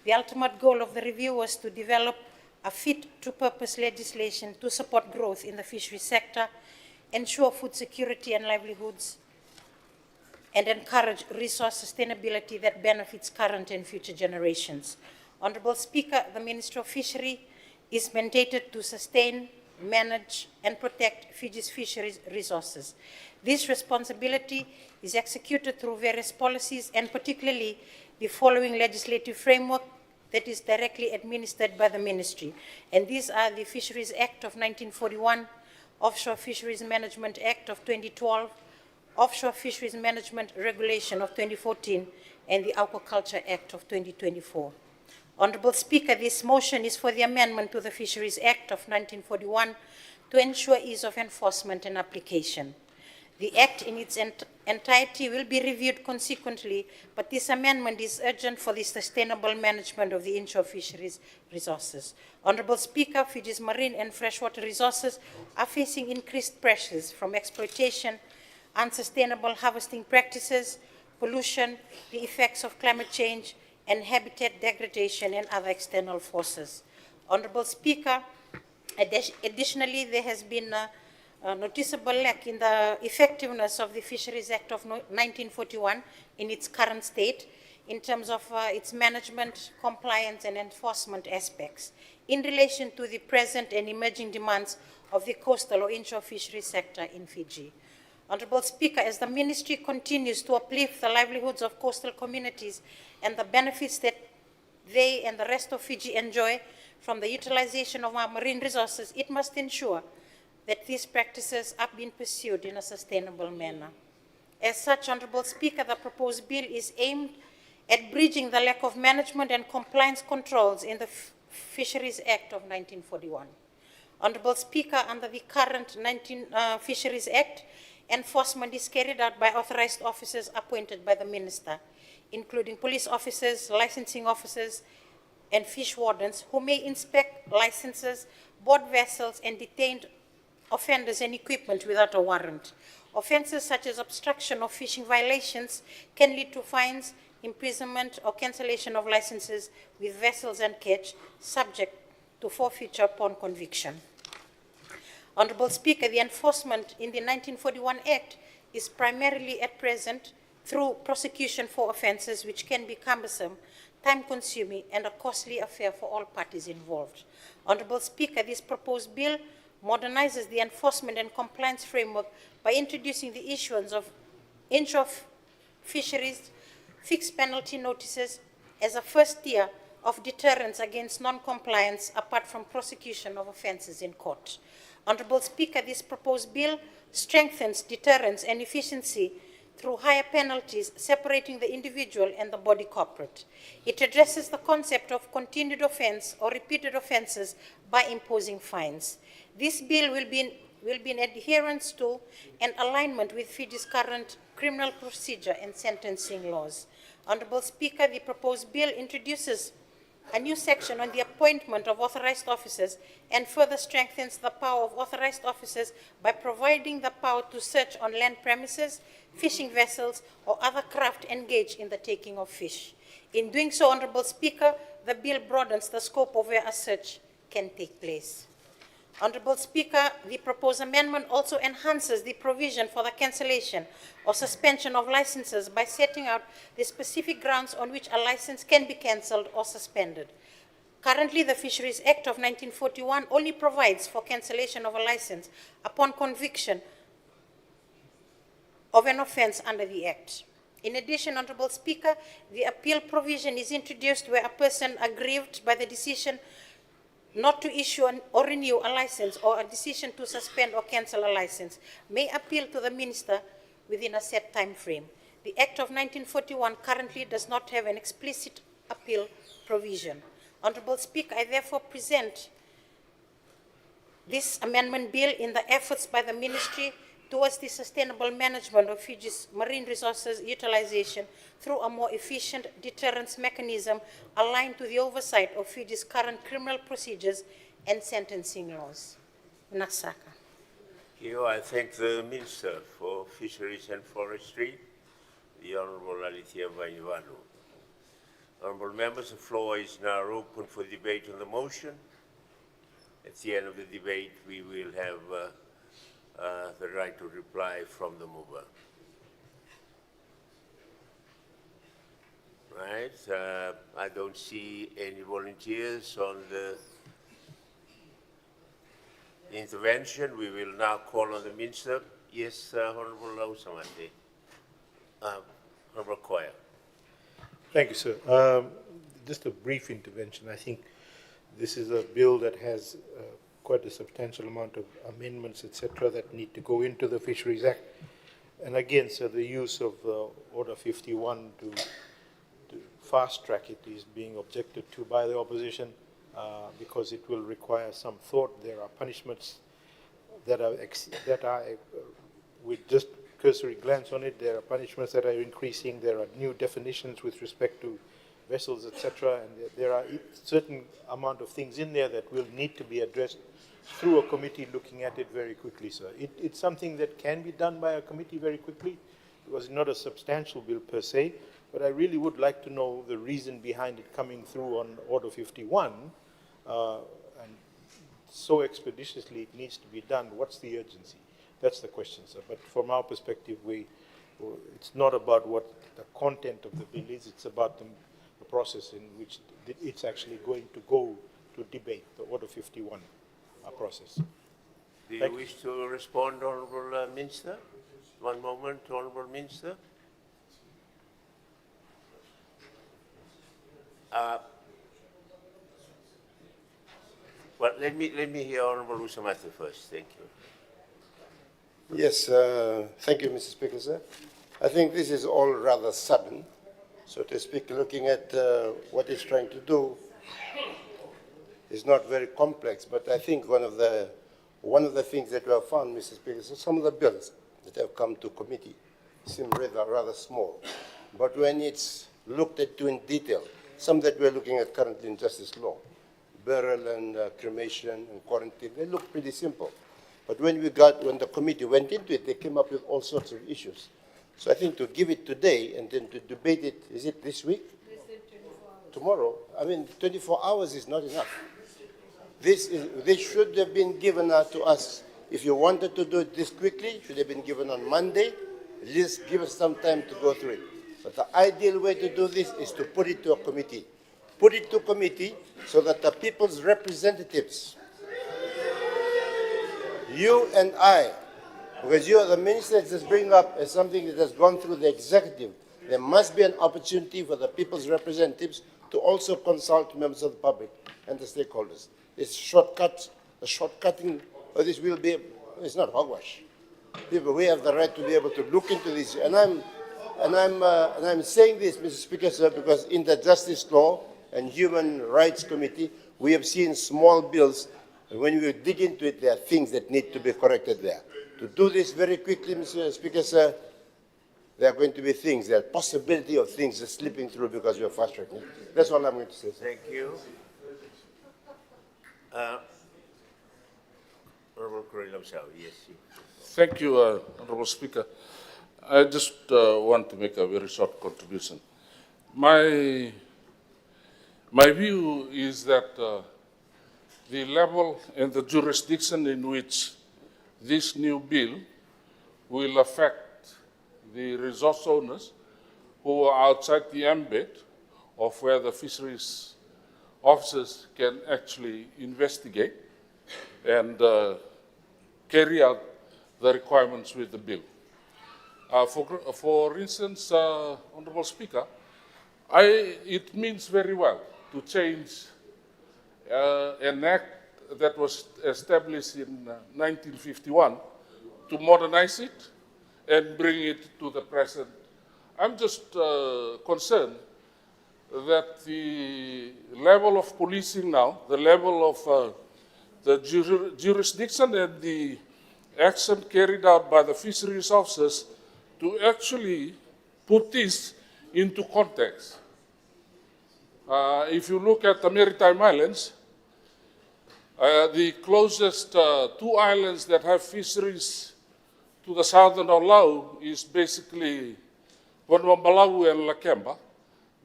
The ultimate goal of the review was to develop a fit-to-purpose legislation to support growth in the fisheries sector, ensure food security and livelihoods, and encourage resource sustainability that benefits current and future generations. Honourable Speaker, the Ministry of Fishery is mandated to sustain, manage, and protect Fiji's fisheries resources. This responsibility is executed through various policies and particularly the following legislative framework that is directly administered by the Ministry. And these are the Fisheries Act of 1941, Offshore Fisheries Management Act of 2012, Offshore Fisheries Management Regulation of 2014, and the Aquaculture Act of 2024. Honourable Speaker, this motion is for the amendment to the Fisheries Act of 1941 to ensure ease of enforcement and application. The Act in its entirety will be reviewed consequently, but this amendment is urgent for the sustainable management of the inshore fisheries resources. Honourable Speaker, Fiji's marine and freshwater resources are facing increased pressures from exploitation, unsustainable harvesting practices, pollution, the effects of climate change, and habitat degradation and other external forces. Honourable Speaker, additionally, there has been a noticeable lack in the effectiveness of the Fisheries Act of 1941 in its current state in terms of its management, compliance, and enforcement aspects in relation to the present and emerging demands of the coastal or inshore fisheries sector in Fiji. Honourable Speaker, as the Ministry continues to uplift the livelihoods of coastal communities and the benefits that they and the rest of Fiji enjoy from the utilization of our marine resources, it must ensure that these practices are being pursued in a sustainable manner. As such, Honourable Speaker, the proposed bill is aimed at bridging the lack of management and compliance controls in the Fisheries Act of 1941. Honourable Speaker, under the current Fisheries Act, enforcement is carried out by authorized officers appointed by the Minister, including police officers, licensing officers, and fish wardens who may inspect licenses, board vessels, and detained offenders and equipment without a warrant. Offences such as obstruction of fishing violations can lead to fines, imprisonment, or cancellation of licenses with vessels and catch, subject to forfeiture upon conviction. Honourable Speaker, the enforcement in the 1941 Act is primarily at present through prosecution for offences which can be cumbersome, time-consuming, and a costly affair for all parties involved. Honourable Speaker, this proposed bill modernizes the enforcement and compliance framework by introducing the issuance of inshore fisheries fixed penalty notices as a first tier of deterrence against non-compliance apart from prosecution of offences in court. Honourable Speaker, this proposed bill strengthens deterrence and efficiency through higher penalties separating the individual and the body corporate. It addresses the concept of continued offence or repeated offences by imposing fines. This bill will be in adherence to and alignment with Fiji's current criminal procedure and sentencing laws. Honourable Speaker, the proposed bill introduces a new section on the appointment of authorized officers and further strengthens the power of authorized officers by providing the power to search on land premises, fishing vessels, or other craft engaged in the taking of fish. In doing so, Honorable Speaker, the bill broadens the scope of where a search can take place. Honorable Speaker, the proposed amendment also enhances the provision for the cancellation or suspension of licenses by setting out the specific grounds on which a license can be cancelled or suspended. Currently, the Fisheries Act of 1941 only provides for cancellation of a license upon conviction of an offence under the Act. In addition, Honorable Speaker, the appeal provision is introduced where a person aggrieved by the decision not to issue or renew a license or a decision to suspend or cancel a license may appeal to the minister within a set time frame. The Act of 1941 currently does not have an explicit appeal provision. Honorable Speaker, I therefore present this amendment bill in the efforts by the ministry towards the sustainable management of Fiji's marine resources utilization through a more efficient deterrence mechanism aligned to the oversight of Fiji's current criminal procedures and sentencing laws. Nasaka. I thank the Minister for Fisheries and Forestry, the Honorable Alithea Vaivalu. Honorable members, the floor is now open for debate on the motion. At the end of the debate, we will have the right to reply from the mover. Right, I don't see any volunteers on the intervention. We will now call on the Minister. Yes, Honorable Lausamante. Honorable Koya. Thank you, sir. Just a brief intervention. I think this is a bill that has quite a substantial amount of amendments, etc., that need to go into the Fisheries Act. And again, sir, the use of Order 51 to fast track it is being objected to by the opposition because it will require some thought. There are punishments that are with just cursory glance on it, there are punishments that are increasing. There are new definitions with respect to vessels, etc., and there are a certain amount of things in there that will need to be addressed through a committee looking at it very quickly, sir. It's something that can be done by a committee very quickly. It was not a substantial bill per se, but I really would like to know the reason behind it coming through on Order 51, and so expeditiously it needs to be done. What's the urgency? That's the question, sir. But from our perspective, it's not about what the content of the bill is, it's about the process in which it's actually going to go to debate, the Order 51 process. Do you wish to respond, Honourable Minister? One moment, Honourable Minister. Well, let me hear Honourable Usamata first. Thank you. Yes, thank you, Mr. Speaker, sir. I think this is all rather sudden, so to speak. Looking at what it's trying to do is not very complex, but I think one of the things that we have found, Mr. Speaker, is some of the bills that have come to committee seem rather small, but when it's looked at in detail, some that we're looking at currently in justice law, burial and cremation and quarantine, they look pretty simple. But when the committee went into it, they came up with all sorts of issues. So I think to give it today and then to debate it, is it this week? Tomorrow? I mean, 24 hours is not enough. This should have been given to us. If you wanted to do it this quickly, it should have been given on Monday. At least give us some time to go through it. But the ideal way to do this is to put it to a committee. Put it to committee so that the people's representatives, you and I, because you are the minister just bring up as something that has gone through the executive, there must be an opportunity for the people's representatives to also consult members of the public and the stakeholders. It's shortcutting, or this will be, it's not hogwash. People, we have the right to be able to look into this. And I'm saying this, Mr. Speaker, sir, because in the Justice Law and Human Rights Committee, we have seen small bills. And when we dig into it, there are things that need to be corrected there. To do this very quickly, Mr. Speaker, sir, there are going to be things, there are possibility of things just slipping through because you're fast tracking. That's all I'm going to say. Thank you. Honorable Kurillam Saw, yes. Thank you, Honorable Speaker. I just want to make a very short contribution. My view is that the level and the jurisdiction in which this new bill will affect the resource owners who are outside the ambit of where the fisheries officers can actually investigate and carry out the requirements with the bill. For instance, Honorable Speaker, it means very well to change an act that was established in 1951 to modernize it and bring it to the present. I'm just concerned that the level of policing now, the level of the jurisdiction and the action carried out by the fisheries officers to actually put this into context. If you look at the Maritime Islands, the closest two islands that have fisheries to the southern of Laos is basically Vanuatu and Lakemba.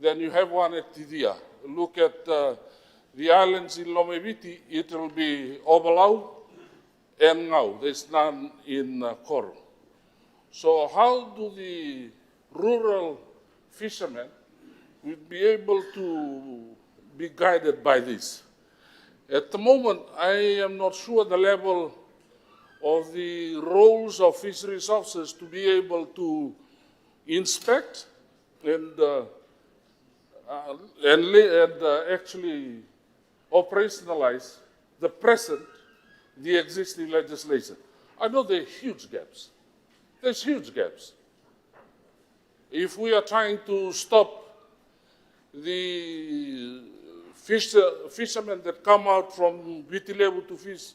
Then you have one at Tidia. Look at the islands in Lomeviti, it will be Ovalau and Ngau. There's none in Koro. So how do the rural fishermen will be able to be guided by this? At the moment, I am not sure the level of the roles of fisheries officers to be able to inspect and actually operationalize the existing legislation. I know there are huge gaps. There's huge gaps. If we are trying to stop the fishermen that come out from Vitilevu to fish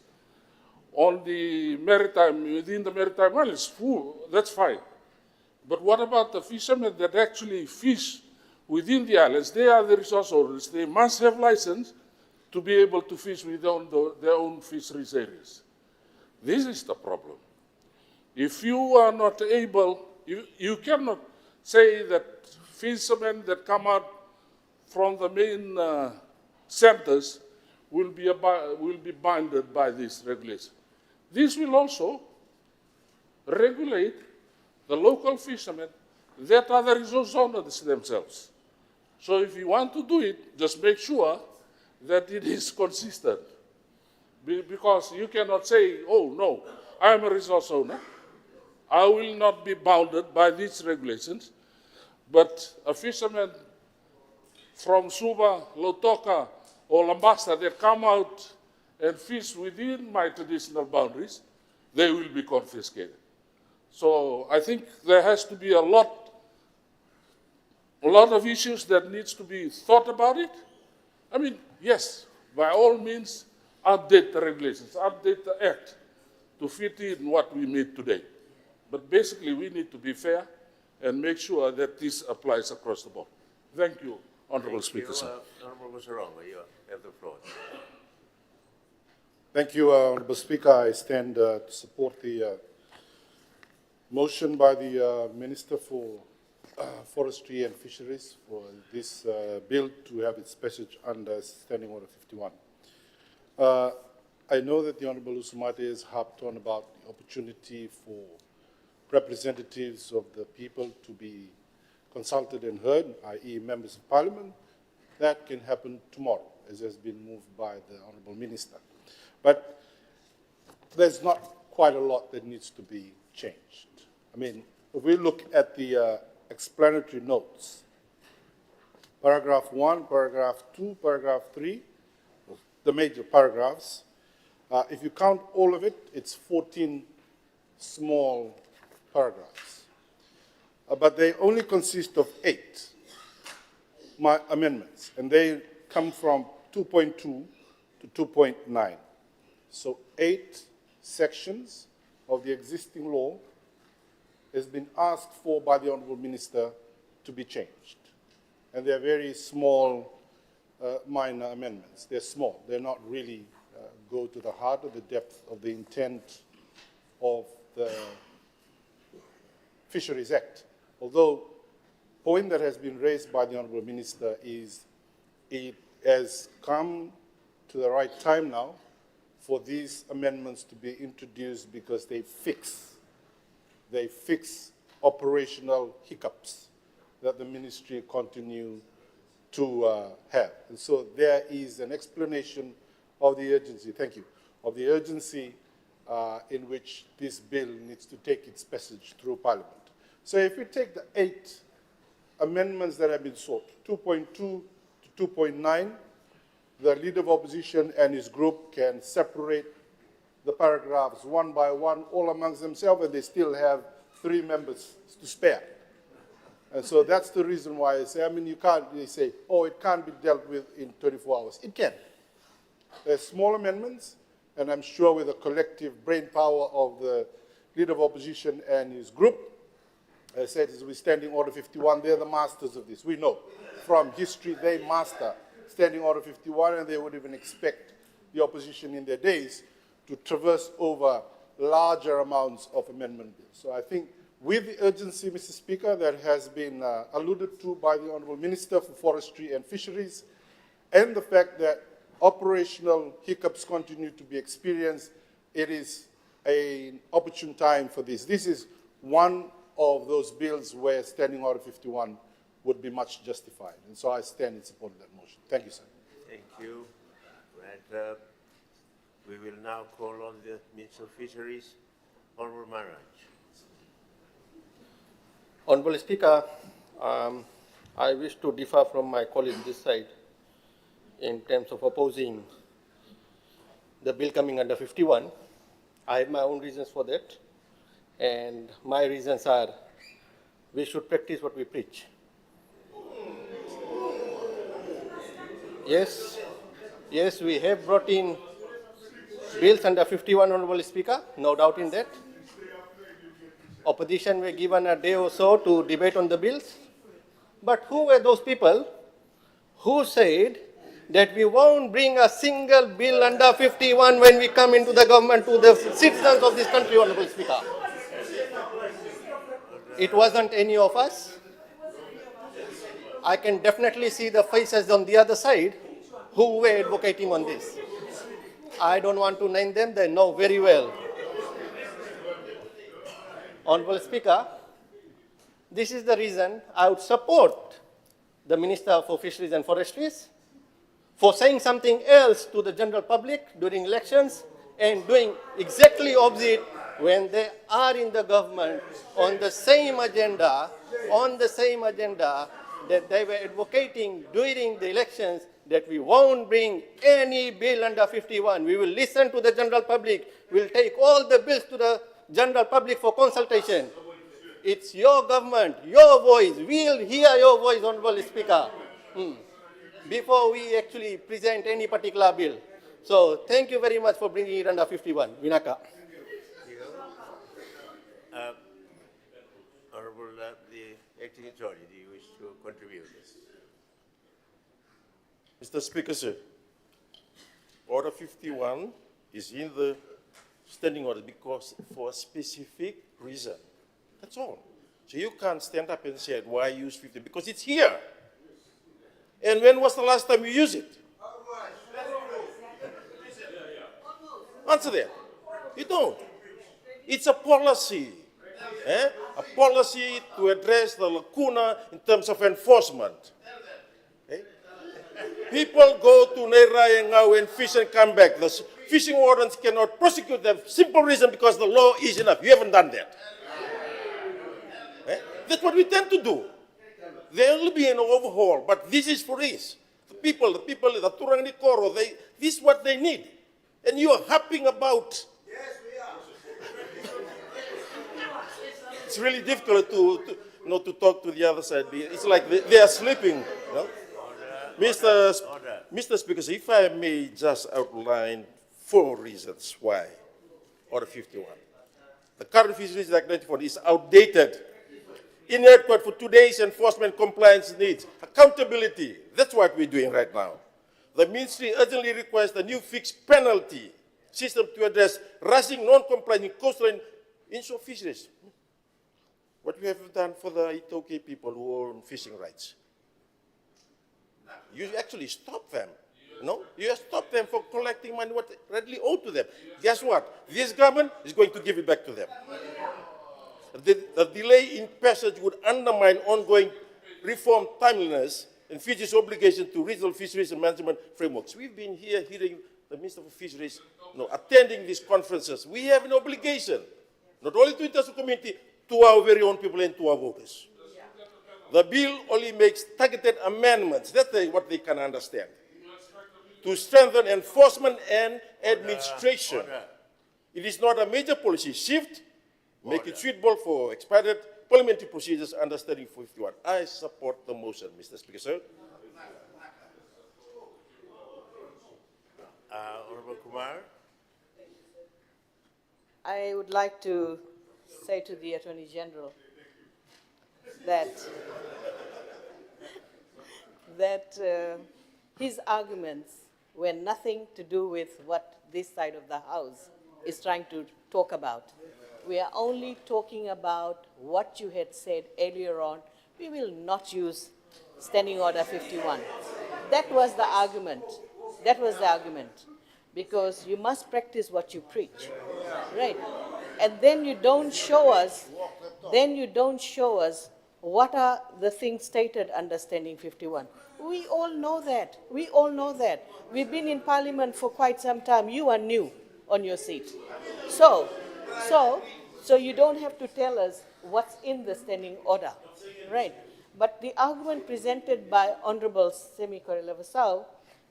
on the within the Maritime Islands, that's fine. But what about the fishermen that actually fish within the islands? They are the resource owners. They must have license to be able to fish within their own fisheries areas. This is the problem. If you are not able, you cannot say that fishermen that come out from the main centers will be bounded by this regulation. This will also regulate the local fishermen that are the resource owners themselves. So if you want to do it, just make sure that it is consistent. Because you cannot say, oh no, I am a resource owner. I will not be bounded by these regulations. But a fisherman from Suva, Lautoka, or Lambasta that come out and fish within my traditional boundaries, they will be confiscated. So I think there has to be a lot of issues that needs to be thought about it. I mean, yes, by all means, update the regulations, update the act to fit in what we need today. But basically, we need to be fair and make sure that this applies across the board. Thank you, Honorable Speaker. Honorable Musarongo, you have the floor. Thank you, Honorable Speaker. I stand to support the motion by the Minister for Forestry and Fisheries for this bill to have its passage under Standing Order 51. I know that the Honorable Usumate has harped on about the opportunity for representatives of the people to be consulted and heard, i.e. members of parliament. That can happen tomorrow, as has been moved by the Honorable Minister. But there's not quite a lot that needs to be changed. I mean, if we look at the explanatory notes, paragraph 1, paragraph 2, paragraph 3, the major paragraphs, if you count all of it, it's 14 small paragraphs. But they only consist of 8 amendments, and they come from 2.2 to 2.9. So 8 sections of the existing law has been asked for by the Honourable Minister to be changed. And they are very small, minor amendments. They're small. They're not really go to the heart or the depth of the intent of the Fisheries Act. Although, the point that has been raised by the Honourable Minister is it has come to the right time now for these amendments to be introduced because they fix operational hiccups that the ministry continue to have. And so there is an explanation of the urgency, thank you, of the urgency in which this bill needs to take its passage through Parliament. So if we take the 8 amendments that have been sought, 2.2 to 2.9, the Leader of Opposition and his group can separate the paragraphs one by one, all amongst themselves, and they still have 3 members to spare. And so that's the reason why I say, you can't really say, oh, it can't be dealt with in 24 hours. It can. They're small amendments, and I'm sure with the collective brain power of the Leader of Opposition and his group, as I said, is with Standing Order 51, they're the masters of this. We know from history they master Standing Order 51, and they would even expect the opposition in their days to traverse over larger amounts of amendment bills. So I think with the urgency, Mr. Speaker, that has been alluded to by the Honourable Minister for Forestry and Fisheries, and the fact that operational hiccups continue to be experienced, it is an opportune time for this. This is one of those bills where Standing Order 51 would be much justified. And so I stand in support of that motion. Thank you, sir. Thank you. And we will now call on the Minister of Fisheries, Honourable Maraj. Honourable Speaker, I wish to differ from my colleague this side in terms of opposing the bill coming under 51. I have my own reasons for that, and my reasons are we should practice what we preach. Yes, we have brought in bills under 51, Honourable Speaker, no doubt in that. Opposition were given a day or so to debate on the bills. But who were those people who said that we won't bring a single bill under 51 when we come into the government to the citizens of this country, Honourable Speaker? It wasn't any of us. I can definitely see the faces on the other side who were advocating on this. I don't want to name them, they know very well. Honourable Speaker, this is the reason I would support the Minister for Fisheries and Forestries for saying something else to the general public during elections and doing exactly opposite when they are in the government on the same agenda that they were advocating during the elections, that we won't bring any bill under 51. We will listen to the general public. We'll take all the bills to the general public for consultation. It's your government, your voice. We'll hear your voice, Honourable Speaker, before we actually present any particular bill. So thank you very much for bringing it under 51. Vinaka. Honourable the Acting Attorney, do you wish to contribute this? Mr. Speaker, sir, Order 51 is in the standing order because for a specific reason. That's all. So you can't stand up and say, why use 50? Because it's here. And when was the last time you used it? Answer that. You don't. It's a policy. A policy to address the lacuna in terms of enforcement. People go to Nerai and Ngau and fish and come back. The fishing wardens cannot prosecute them. Simple reason, because the law is enough. You haven't done that. That's what we tend to do. There will be an overhaul, but this is for this. The people, the Turang Nikoro, this is what they need. And you are harping about. Yes, we are. It's really difficult to talk to the other side. It's like they are sleeping. You know? Mr. Speaker, if I may just outline 4 reasons why Order 51. The current Fisheries Act 94 is outdated, inadequate for today's enforcement compliance needs. Accountability, that's what we're doing right now. The ministry urgently requires a new fixed penalty system to address rushing, non-compliant coastal and inshore fisheries. What we have done for the Itoke people who own fishing rights. You actually stop them. No, you stop them from collecting money what readily owed to them. Guess what? This government is going to give it back to them. The delay in passage would undermine ongoing reform timeliness and Fiji's obligation to regional fisheries and management frameworks. We've been here hearing the Minister for Fisheries, attending these conferences. We have an obligation, not only to the international community, to our very own people and to our voters. The bill only makes targeted amendments, that's what they can understand, to strengthen enforcement and administration. It is not a major policy shift, make it suitable for expanded parliamentary procedures under Standing 51. I support the motion, Mr. Speaker, sir. Honorable Kumar. I would like to say to the Attorney General that his arguments were nothing to do with what this side of the House is trying to talk about. We are only talking about what you had said earlier on. We will not use Standing Order 51. That was the argument. That was the argument. Because you must practice what you preach. Right? And then you don't show us, what are the things stated under Standing 51. We all know that. We all know that. We've been in Parliament for quite some time. You are new on your seat. So you don't have to tell us what's in the Standing Order, right? But the argument presented by Honorable Semi Korelevasau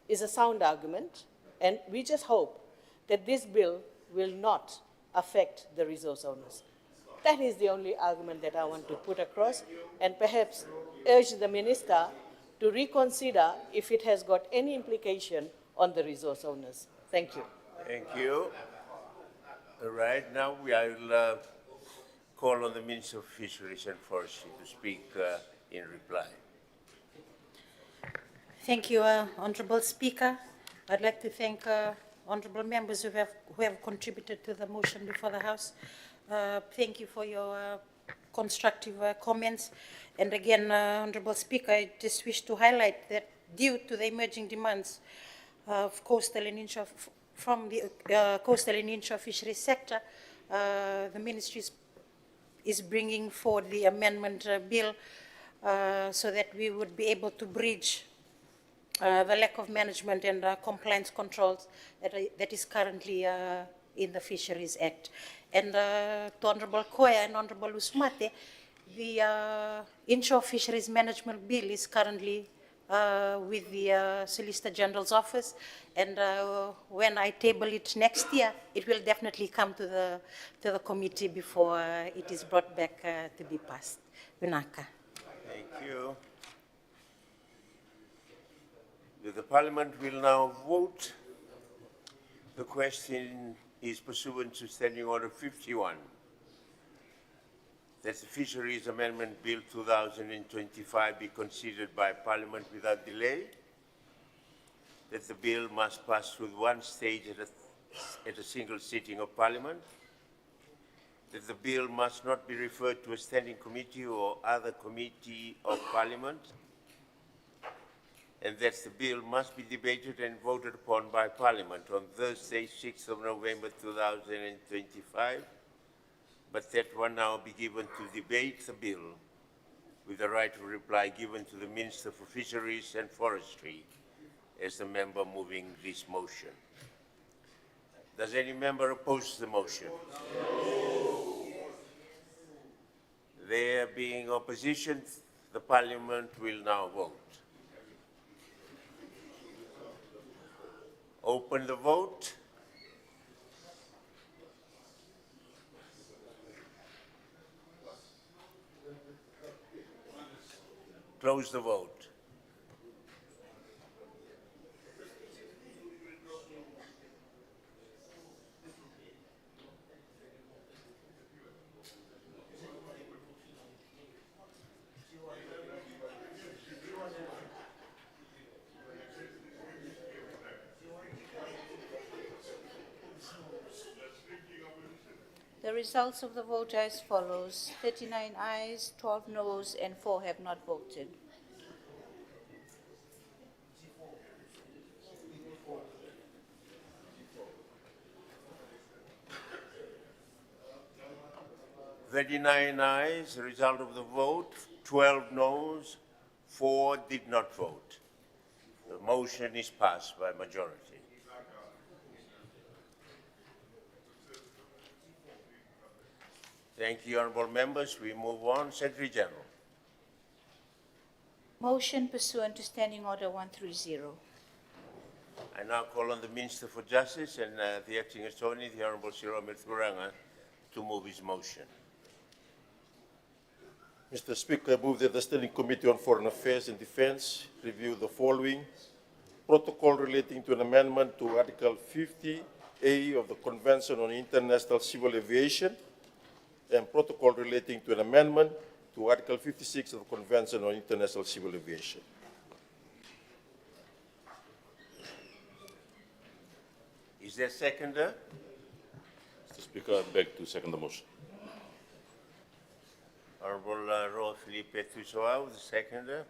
is a sound argument, and we just hope that this bill will not affect the resource owners. That is the only argument that I want to put across, and perhaps urge the Minister to reconsider if it has got any implication on the resource owners. Thank you. Thank you. All right, now I'll call on the Minister of Fisheries and Forestry to speak in reply. Thank you, Honourable Speaker. I'd like to thank honourable members who have contributed to the motion before the House. Thank you for your constructive comments. And again, Honourable Speaker, I just wish to highlight that due to the emerging demands of coastal and inshore, from the coastal and inshore fisheries sector, the Ministry is bringing forward the amendment bill so that we would be able to bridge the lack of management and compliance controls that is currently in the Fisheries Act. And to Honourable Koya and Honourable Usmate, the inshore fisheries management bill is currently with the Solicitor General's office, and when I table it next year, it will definitely come to the committee before it is brought back to be passed. Vinaka. Thank you. The Parliament will now vote. The question is pursuant to Standing Order 51. That the Fisheries Amendment Bill 2025 be considered by Parliament without delay. That the bill must pass through one stage at a single sitting of Parliament. That the bill must not be referred to a standing committee or other committee of Parliament. And that the bill must be debated and voted upon by Parliament on Thursday, 6th of November 2025, but that 1 hour be given to debate the bill with the right of reply given to the Minister for Fisheries and Forestry as the member moving this motion. Does any member oppose the motion? There being opposition, the Parliament will now vote. Open the vote. Close the vote. The results of the vote are as follows: 39 ayes, 12 noes, and 4 have not voted. "39 ayes, the result of the vote, 12 noes, 4 did not vote. The motion is passed by majority. Thank you, honourable members. We move on. Secretary General. Motion pursuant to Standing Order 130. I now call on the Minister for Justice and the Acting Attorney, the Honourable Sir Mithuranga, to move his motion. Mr. Speaker, I move that the Standing Committee on Foreign Affairs and Defence review the following: protocol relating to an amendment to Article 50A of the Convention on International Civil Aviation, and protocol relating to an amendment to Article 56 of the Convention on International Civil Aviation. Is there a seconder? Mr. Speaker, I beg to second the motion. Honourable Roa Felipe Tusoau, the seconder.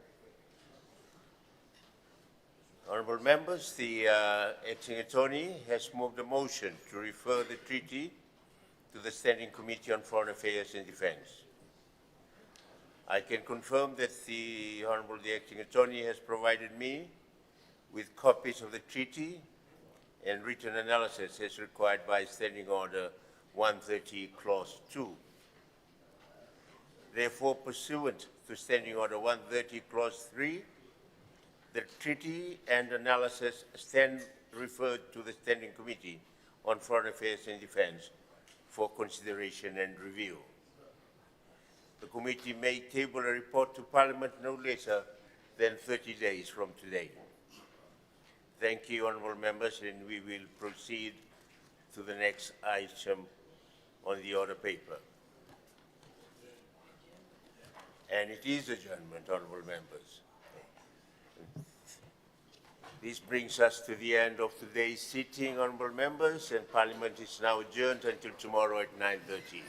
Honourable members, the Acting Attorney has moved a motion to refer the treaty to the Standing Committee on Foreign Affairs and Defence. I can confirm that the Honourable Acting Attorney has provided me with copies of the treaty and written analysis as required by Standing Order 130, Clause 2. Therefore, pursuant to Standing Order 130, Clause 3, the treaty and analysis stand referred to the Standing Committee on Foreign Affairs and Defence for consideration and review. The committee may table a report to Parliament no later than 30 days from today. Thank you, honourable members, and we will proceed to the next item on the order paper. And it is adjournment, honourable members. This brings us to the end of today's sitting, honourable members, and Parliament is now adjourned until tomorrow at 9:30.